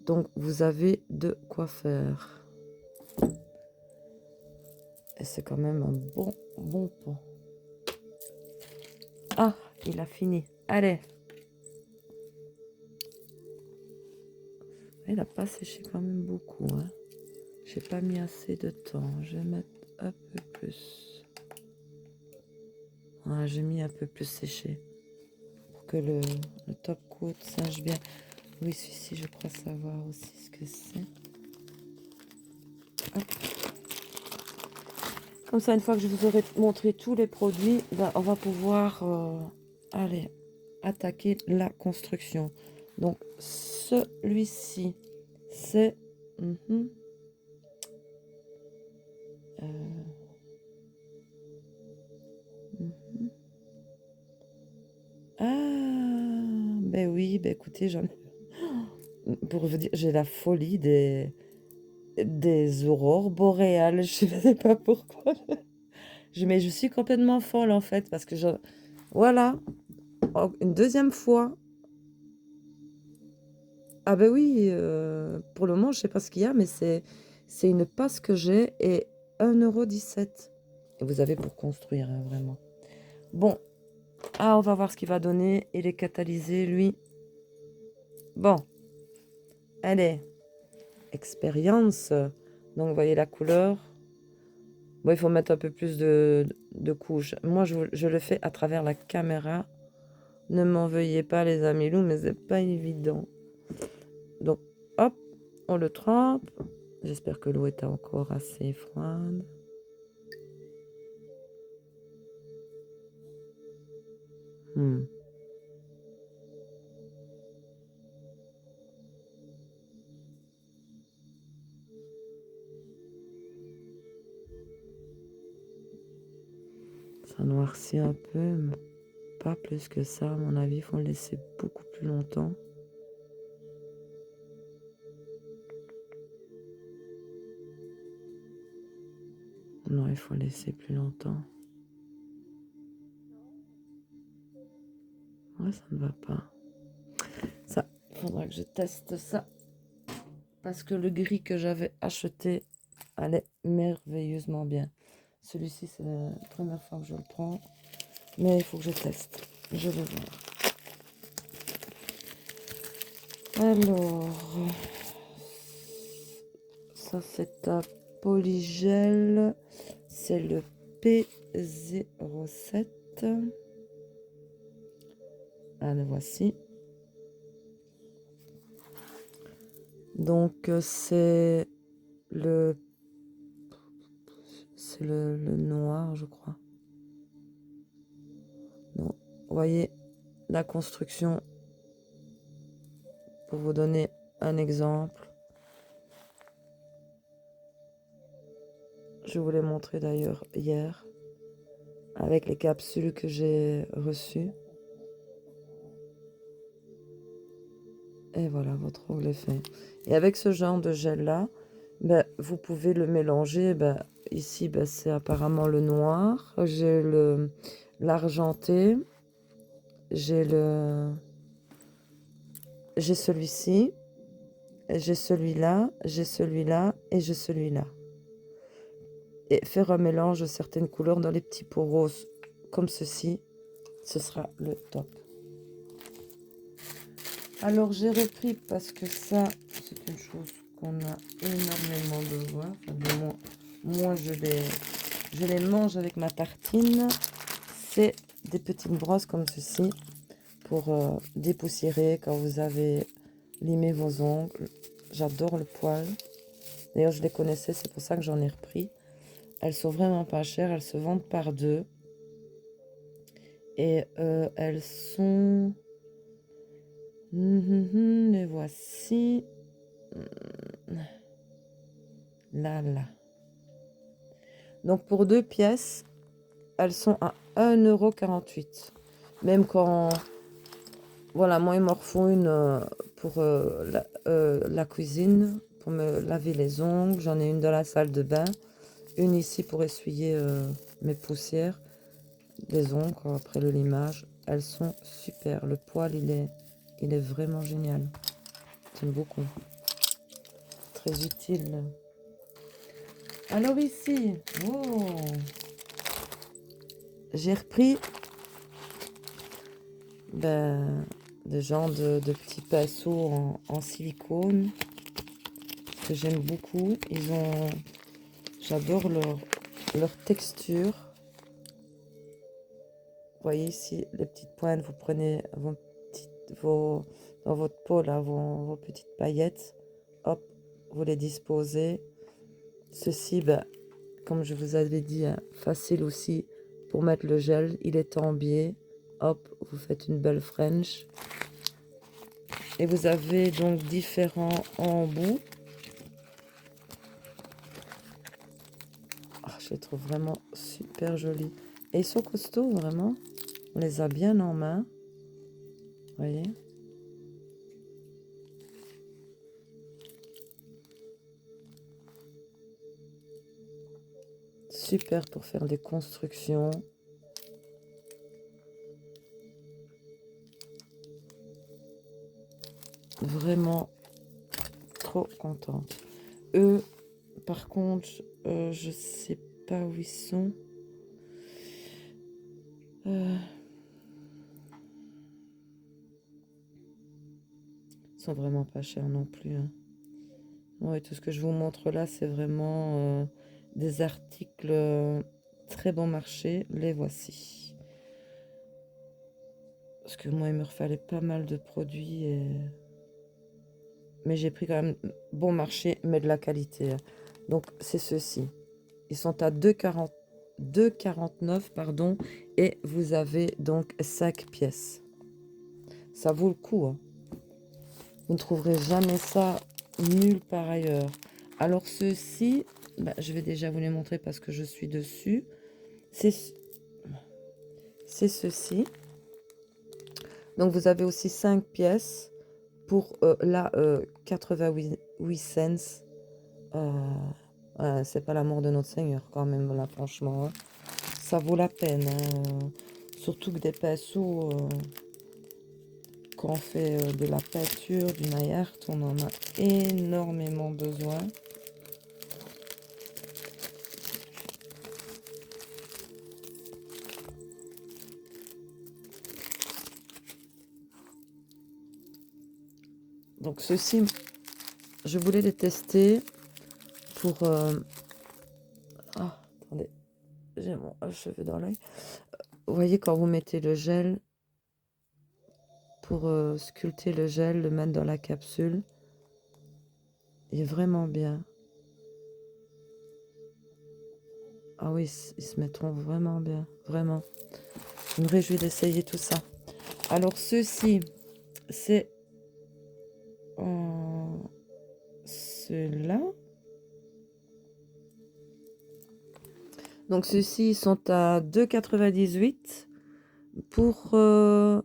Donc, vous avez de quoi faire. Et c'est quand même un bon pot. Ah, il a fini. Allez. Il n'a pas séché quand même beaucoup. Hein. J'ai pas mis assez de temps. Je vais mettre un peu plus. Voilà, j'ai mis un peu plus séché. Pour que le top coat sèche bien. Oui, celui-ci, je crois savoir aussi ce que c'est. Comme ça, une fois que je vous aurai montré tous les produits, ben, on va pouvoir aller attaquer la construction. Donc, celui-ci, c'est... Ah, ben oui, ben écoutez, pour vous dire, j'ai la folie des aurores boréales. Je ne sais pas pourquoi. Mais je suis complètement folle en fait, parce que voilà, une deuxième fois. Ah ben oui, pour le moment, je sais pas ce qu'il y a, mais c'est une passe que j'ai et 1,17 €. Et vous avez pour construire, hein, vraiment. Bon, on va voir ce qu'il va donner. Il est catalysé, lui. Bon, allez, expérience. Donc, vous voyez la couleur. Bon, il faut mettre un peu plus de couches. Moi, je le fais à travers la caméra. Ne m'en veuillez pas, les amis loups, mais c'est pas évident. Donc, hop, on le trempe. J'espère que l'eau est encore assez froide. Ça noircit un peu, mais pas plus que ça. À mon avis, il faut le laisser beaucoup plus longtemps. Non, il faut laisser plus longtemps. Ouais, ça ne va pas. Ça, il faudra que je teste ça. Parce que le gris que j'avais acheté allait merveilleusement bien. Celui-ci, c'est la première fois que je le prends. Mais il faut que je teste. Je vais voir. Alors, ça c'est un polygel. C'est le P07. Ah, le voici. Donc, c'est le noir, je crois. Non, vous voyez la construction. Pour vous donner un exemple. Je vous l'ai montré d'ailleurs hier. Avec les capsules que j'ai reçues. Et voilà, votre ongle est fait. Et avec ce genre de gel-là, ben, vous pouvez le mélanger. Ben, ici, ben, c'est apparemment le noir. J'ai l'argenté. J'ai celui-ci. J'ai celui-là. J'ai celui-là. Et j'ai celui-là. Et faire un mélange de certaines couleurs dans les petits pots roses comme ceci, ce sera le top. Alors j'ai repris parce que ça, c'est une chose qu'on a énormément besoin. Enfin, moi je les mange avec ma tartine. C'est des petites brosses comme ceci pour dépoussiérer quand vous avez limé vos ongles. J'adore le poil. D'ailleurs, je les connaissais, c'est pour ça que j'en ai repris. Elles sont vraiment pas chères, elles se vendent par deux. Et elles sont... les voici. Là. Donc pour 2 pièces, elles sont à 1,48 €. Même quand... Voilà, moi il m'en faut une pour la cuisine, pour me laver les ongles. J'en ai une dans la salle de bain. Une ici pour essuyer mes poussières des ongles après le limage. Elles sont super. Le poil, il est vraiment génial. J'aime beaucoup. Très utile. Alors ici, j'ai repris des genres de petits pinceaux en silicone que j'aime beaucoup. J'adore leur texture. Vous voyez ici les petites pointes, vous prenez dans votre pot là, vos petites paillettes, hop, vous les disposez. Ceci, comme je vous avais dit, hein, facile aussi pour mettre le gel, il est en biais. Hop, vous faites une belle French. Et vous avez donc différents embouts. Ah, je les trouve vraiment super jolis. Et ils sont costauds, vraiment. On les a bien en main. Vous voyez? Super pour faire des constructions. Vraiment trop contente. Eux, par contre, je sais pas où ils sont. Ils sont vraiment pas chers non plus. Hein. Ouais, tout ce que je vous montre là, c'est vraiment des articles très bon marché. Les voici. Parce que moi, il me fallait pas mal de produits. Mais j'ai pris quand même bon marché, mais de la qualité. Donc, c'est ceux-ci. Ils sont à 2,49 pardon. Et vous avez donc 5 pièces. Ça vaut le coup. Hein. Vous ne trouverez jamais ça nulle part ailleurs. Alors ceux-ci, bah, je vais déjà vous les montrer parce que je suis dessus. C'est ceci. Donc vous avez aussi 5 pièces pour là 88 cents. C'est pas l'amour de notre Seigneur quand même là franchement. Hein. Ça vaut la peine. Hein. Surtout que des pinceaux, quand on fait de la peinture, du nail art, on en a énormément besoin. Donc ceux-ci, je voulais les tester pour... Ah, attendez, j'ai mon cheveu dans l'œil. Vous voyez quand vous mettez le gel, pour sculpter le gel, le mettre dans la capsule, il est vraiment bien. Ah oui, ils se mettront vraiment bien, vraiment. Je me réjouis d'essayer tout ça. Alors ceux-ci, c'est ceux-là. Donc ceux-ci sont à 2,98 pour... j'en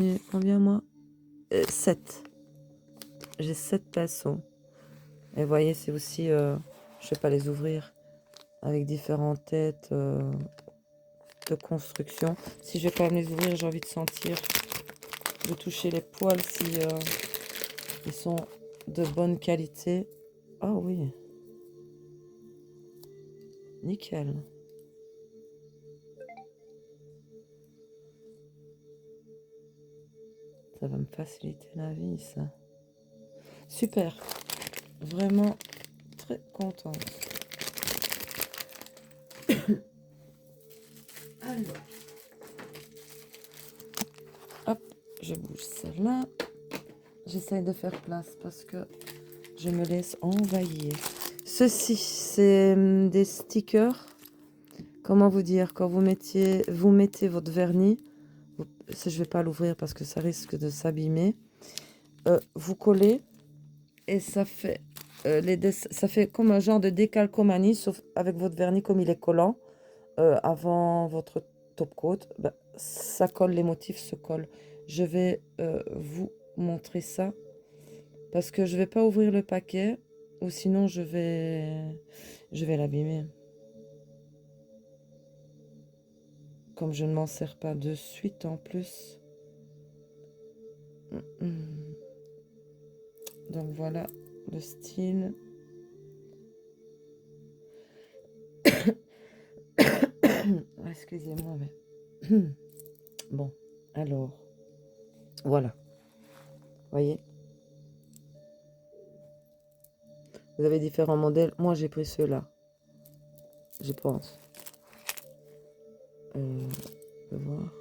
ai combien moi 7. J'ai 7 pinceaux. Et vous voyez, c'est aussi... je ne vais pas les ouvrir avec différentes têtes de construction. Si je vais quand même les ouvrir, j'ai envie de sentir, de toucher les poils si ils sont de bonne qualité. Ah oui. Nickel. Ça va me faciliter la vie, ça. Super. Vraiment très contente. Alors. Hop, je bouge celle-là. J'essaye de faire place parce que je me laisse envahir. Ceci, c'est des stickers. Comment vous dire? Quand vous mettez votre vernis, je ne vais pas l'ouvrir parce que ça risque de s'abîmer. Vous collez et ça fait, ça fait comme un genre de décalcomanie, sauf avec votre vernis comme il est collant. Avant votre top coat, bah, ça colle, les motifs se collent. Je vais vous montrer ça parce que je vais pas ouvrir le paquet ou sinon je vais l'abîmer. Comme je ne m'en sers pas de suite en plus. Donc voilà le style. Excusez-moi, mais... Bon, alors, voilà. Voyez, vous avez différents modèles. Moi, j'ai pris ceux-là, je pense. On peut voir.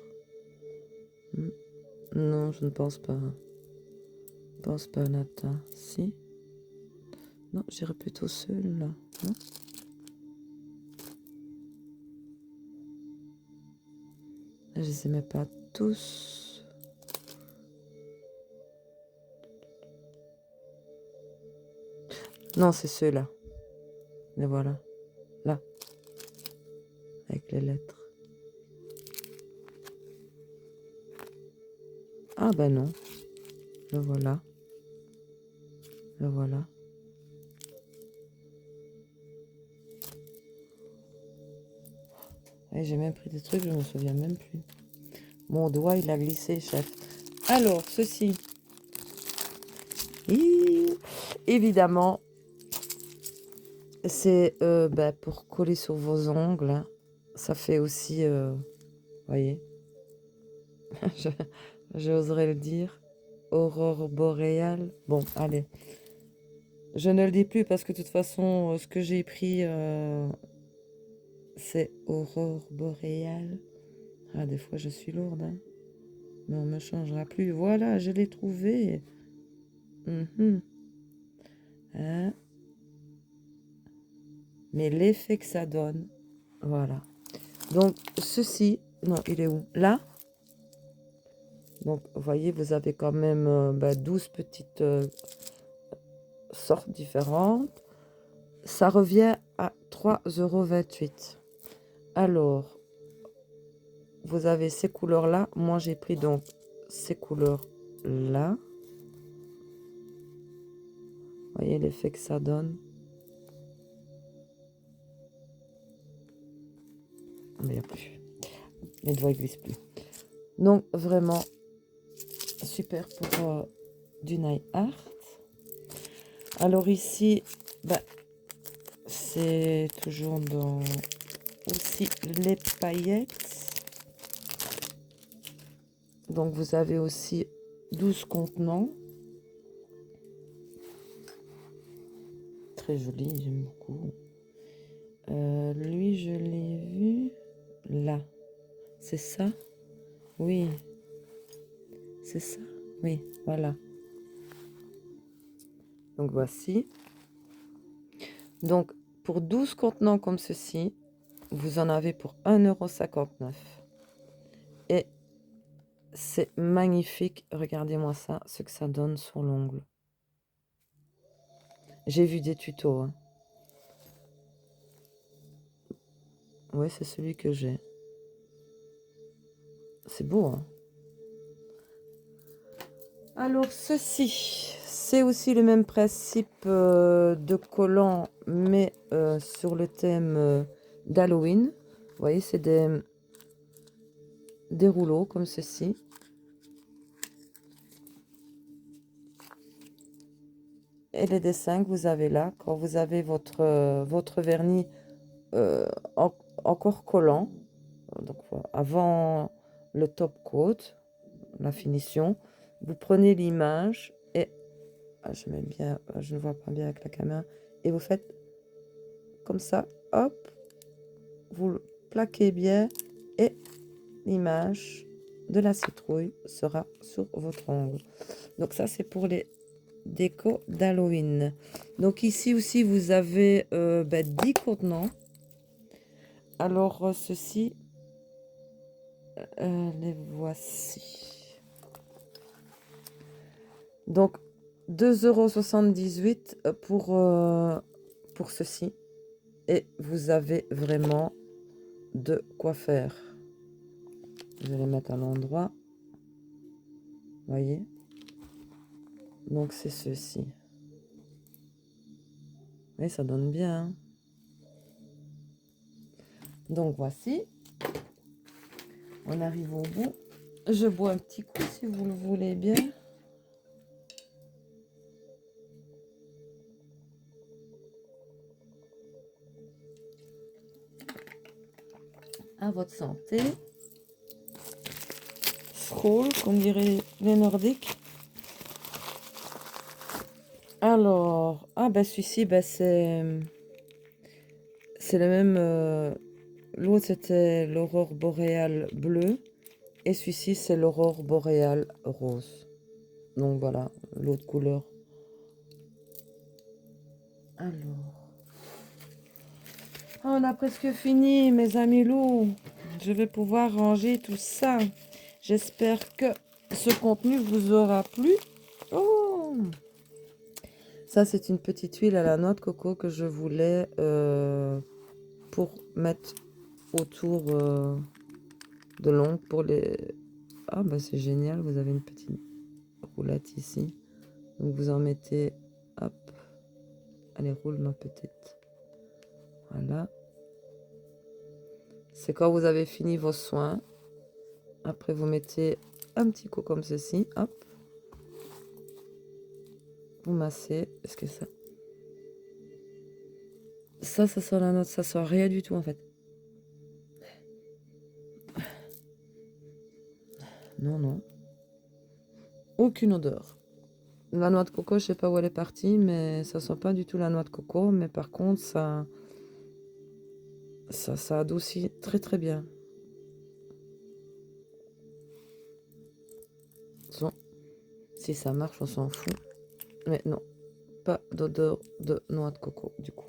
Non, je ne pense pas. Je ne pense pas, Nata. Si. Non, j'irais plutôt ceux-là. Non, là, je les aimais pas tous. Non, c'est ceux-là. Les voilà. Là. Avec les lettres. Ah ben non. Le voilà. Le voilà. Et j'ai même pris des trucs, je me souviens même plus. Mon doigt, il a glissé, chef. Alors, ceci. Évidemment, c'est bah, pour coller sur vos ongles. Hein. Ça fait aussi, voyez, j'oserais le dire, aurore boréale. Bon, allez. Je ne le dis plus parce que de toute façon, ce que j'ai pris, c'est Aurore Boréale. Ah, des fois, je suis lourde, hein. Mais on ne me changera plus. Voilà, je l'ai trouvé. Hein? Mais l'effet que ça donne, voilà. Donc, ceci, non, il est où? Là. Donc, vous voyez, vous avez quand même 12 petites sortes différentes. Ça revient à 3,28 €. Alors, vous avez ces couleurs-là. Moi, j'ai pris donc ces couleurs-là. Vous voyez l'effet que ça donne. Mais il n'y a plus. Mes doigts ne glissent plus. Donc, vraiment, super pour du nail art. Alors ici, c'est toujours dans aussi les paillettes. Donc, vous avez aussi 12 contenants. Très joli, j'aime beaucoup. Lui, je l'ai vu là. C'est ça? Oui. C'est ça? Oui, voilà. Donc, voici. Donc, pour 12 contenants comme ceci, vous en avez pour 1,59 €. Et c'est magnifique. Regardez-moi ça, ce que ça donne sur l'ongle. J'ai vu des tutos, hein. Oui, c'est celui que j'ai. C'est beau, hein. Alors, ceci, c'est aussi le même principe de collant, mais sur le thème d'Halloween. Vous voyez, c'est des rouleaux comme ceci. Et les dessins que vous avez là, quand vous avez votre vernis encore collant, donc avant le top coat, la finition, vous prenez l'image et je mets bien, je ne vois pas bien avec la caméra, et vous faites comme ça, hop, vous le plaquez bien et l'image de la citrouille sera sur votre ongle. Donc ça, c'est pour les déco d'Halloween. Donc ici aussi, vous avez 10 contenants. Alors ceci, les voici. Donc 2,78 € pour ceci. Et vous avez vraiment de quoi faire. Je vais les mettre à l'endroit. Voyez. Donc c'est ceci. Et ça donne bien, hein. Donc voici. On arrive au bout. Je bois un petit coup si vous le voulez bien. À votre santé. Skål, comme diraient les Nordiques. Alors, celui-ci, c'est le même. L'autre, c'était l'aurore boréale bleue. Et celui-ci, c'est l'aurore boréale rose. Donc voilà, l'autre couleur. Alors. On a presque fini, mes amis loups. Je vais pouvoir ranger tout ça. J'espère que ce contenu vous aura plu. Oh! Ça, c'est une petite huile à la noix de coco que je voulais pour mettre autour de l'ongle pour les... Ah, c'est génial. Vous avez une petite roulette ici. Donc, vous en mettez... Hop. Allez, roule ma petite. Voilà. C'est quand vous avez fini vos soins. Après, vous mettez un petit coup comme ceci. Hop. Vous massez. Est-ce que ça... Ça sent la note. Ça sent rien du tout, en fait. Non, non. Aucune odeur. La noix de coco, je sais pas où elle est partie, mais ça sent pas du tout la noix de coco. Mais par contre, ça adoucit très très bien. Bon, si ça marche, on s'en fout. Mais non, pas d'odeur de noix de coco du coup.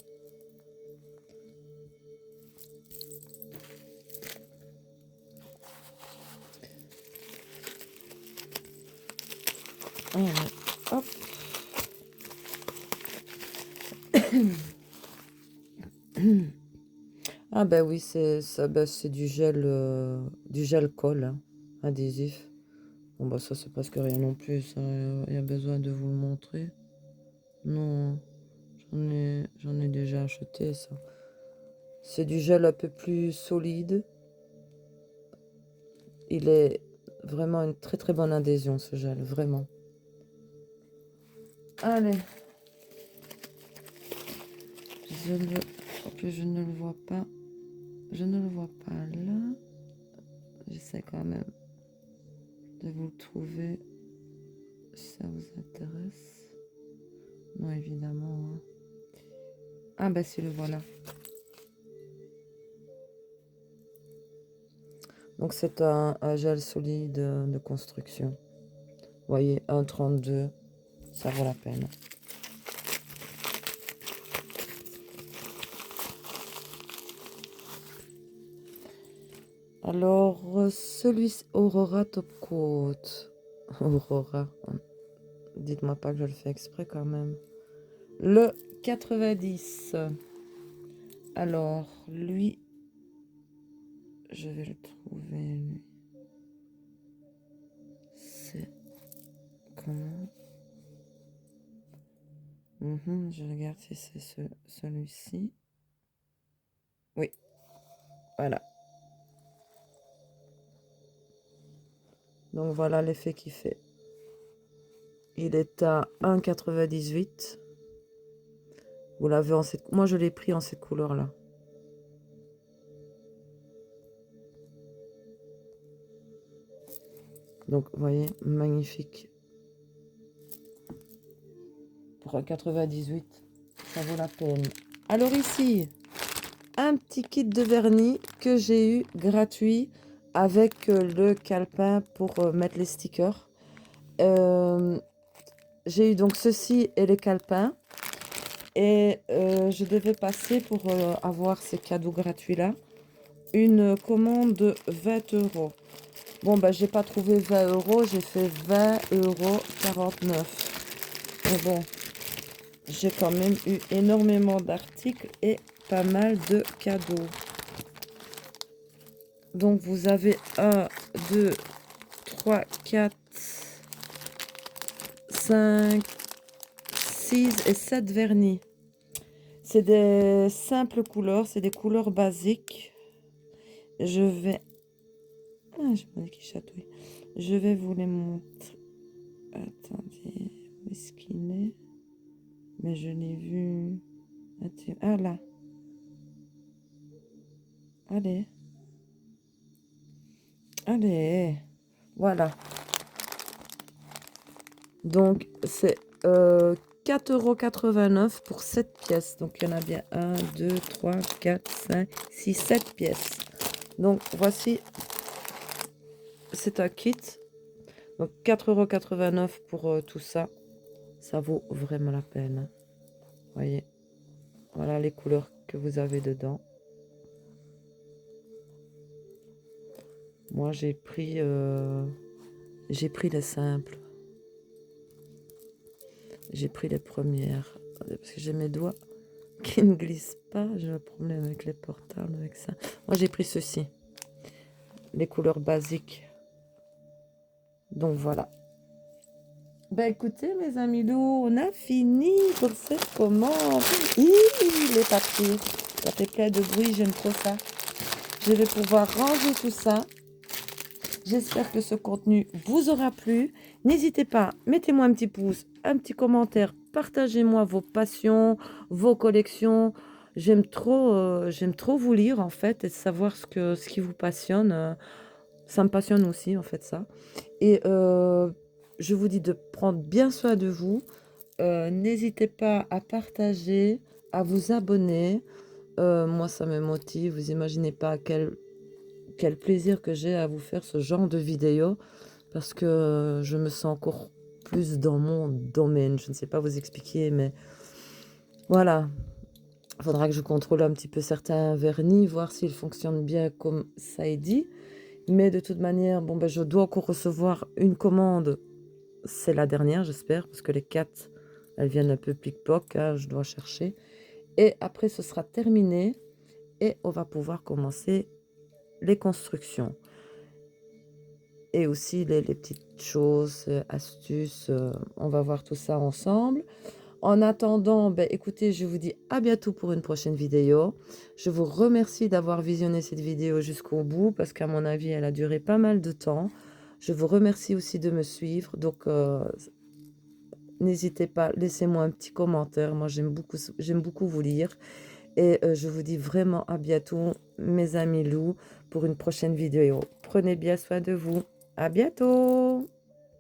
Allez, hop. Ah ben oui, c'est ça, ben, c'est du gel colle hein, adhésif. Bon bah ça c'est presque rien non plus, ça, y a besoin de vous le montrer. Non, j'en ai déjà acheté ça. C'est du gel un peu plus solide. Il est vraiment une très très bonne adhésion ce gel, vraiment. Allez, en plus je ne le vois pas. Je ne le vois pas là. J'essaie quand même de vous le trouver. Si ça vous intéresse. Non, évidemment. Hein. Ah bah si, le voilà. Donc c'est un gel solide de construction. Vous voyez, 1,32. Ça vaut la peine. Alors, celui-ci, Aurora Top Coat. Aurora. Dites-moi pas que je le fais exprès quand même. Le 90. Alors, lui, je vais le trouver, lui. C'est comment je regarde si c'est celui-ci. Oui, voilà. Donc voilà l'effet qu'il fait. Il est à 1,98. Vous l'avez en cette... Moi, je l'ai pris en cette couleur-là. Donc, vous voyez, magnifique. Pour 1,98, ça vaut la peine. Alors ici, un petit kit de vernis que j'ai eu gratuit avec le calepin pour mettre les stickers. J'ai eu donc ceci et les calepins. Et je devais passer pour avoir ces cadeaux gratuits-là. Une commande de 20 euros. Bon, bah, j'ai pas trouvé 20 euros, j'ai fait 20,49 €. Mais bon, j'ai quand même eu énormément d'articles et pas mal de cadeaux. Donc, vous avez 1, 2, 3, 4, 5, 6 et 7 vernis. C'est des simples couleurs, c'est des couleurs basiques. Je vais... Ah, je me dis qu'il chatouille. Je vais vous les montrer. Attendez, où est-ce qu'il est? Mais je l'ai vu. Ah là. Allez. Allez. Voilà. Donc, c'est 4,89 € pour 7 pièces. Donc, il y en a bien 1, 2, 3, 4, 5, 6, 7 pièces. Donc, voici. C'est un kit. Donc, 4,89 € pour tout ça. Ça vaut vraiment la peine. Voyez. Voilà les couleurs que vous avez dedans. Moi, j'ai pris les simples. J'ai pris les premières. Parce que j'ai mes doigts qui ne glissent pas. J'ai un problème avec les portables, avec ça. Moi, j'ai pris ceci. Les couleurs basiques. Donc, voilà. Ben, écoutez, mes amis loups, on a fini pour cette commande. Il est parti. Ça fait plein de bruit, j'aime trop ça. Je vais pouvoir ranger tout ça. J'espère que ce contenu vous aura plu. N'hésitez pas, mettez-moi un petit pouce, un petit commentaire, partagez-moi vos passions, vos collections. J'aime trop vous lire en fait et savoir ce qui vous passionne. Ça me passionne aussi en fait ça. Et je vous dis de prendre bien soin de vous. N'hésitez pas à partager, à vous abonner. Moi, ça me motive. Vous imaginez pas quel plaisir que j'ai à vous faire ce genre de vidéo parce que je me sens encore plus dans mon domaine. Je ne sais pas vous expliquer, mais voilà. Il faudra que je contrôle un petit peu certains vernis, voir s'ils fonctionnent bien comme ça est dit. Mais de toute manière, bon, ben, je dois encore recevoir une commande. C'est la dernière, j'espère, parce que les 4, elles viennent un peu plic-ploc, hein, je dois chercher. Et après, ce sera terminé et on va pouvoir commencer les constructions. Et aussi les petites choses, astuces, on va voir tout ça ensemble. En attendant, ben, écoutez, je vous dis à bientôt pour une prochaine vidéo. Je vous remercie d'avoir visionné cette vidéo jusqu'au bout parce qu'à mon avis, elle a duré pas mal de temps. Je vous remercie aussi de me suivre. Donc, n'hésitez pas, laissez-moi un petit commentaire. Moi, j'aime beaucoup vous lire. Et je vous dis vraiment à bientôt, mes amis loups, pour une prochaine vidéo. Prenez bien soin de vous. À bientôt!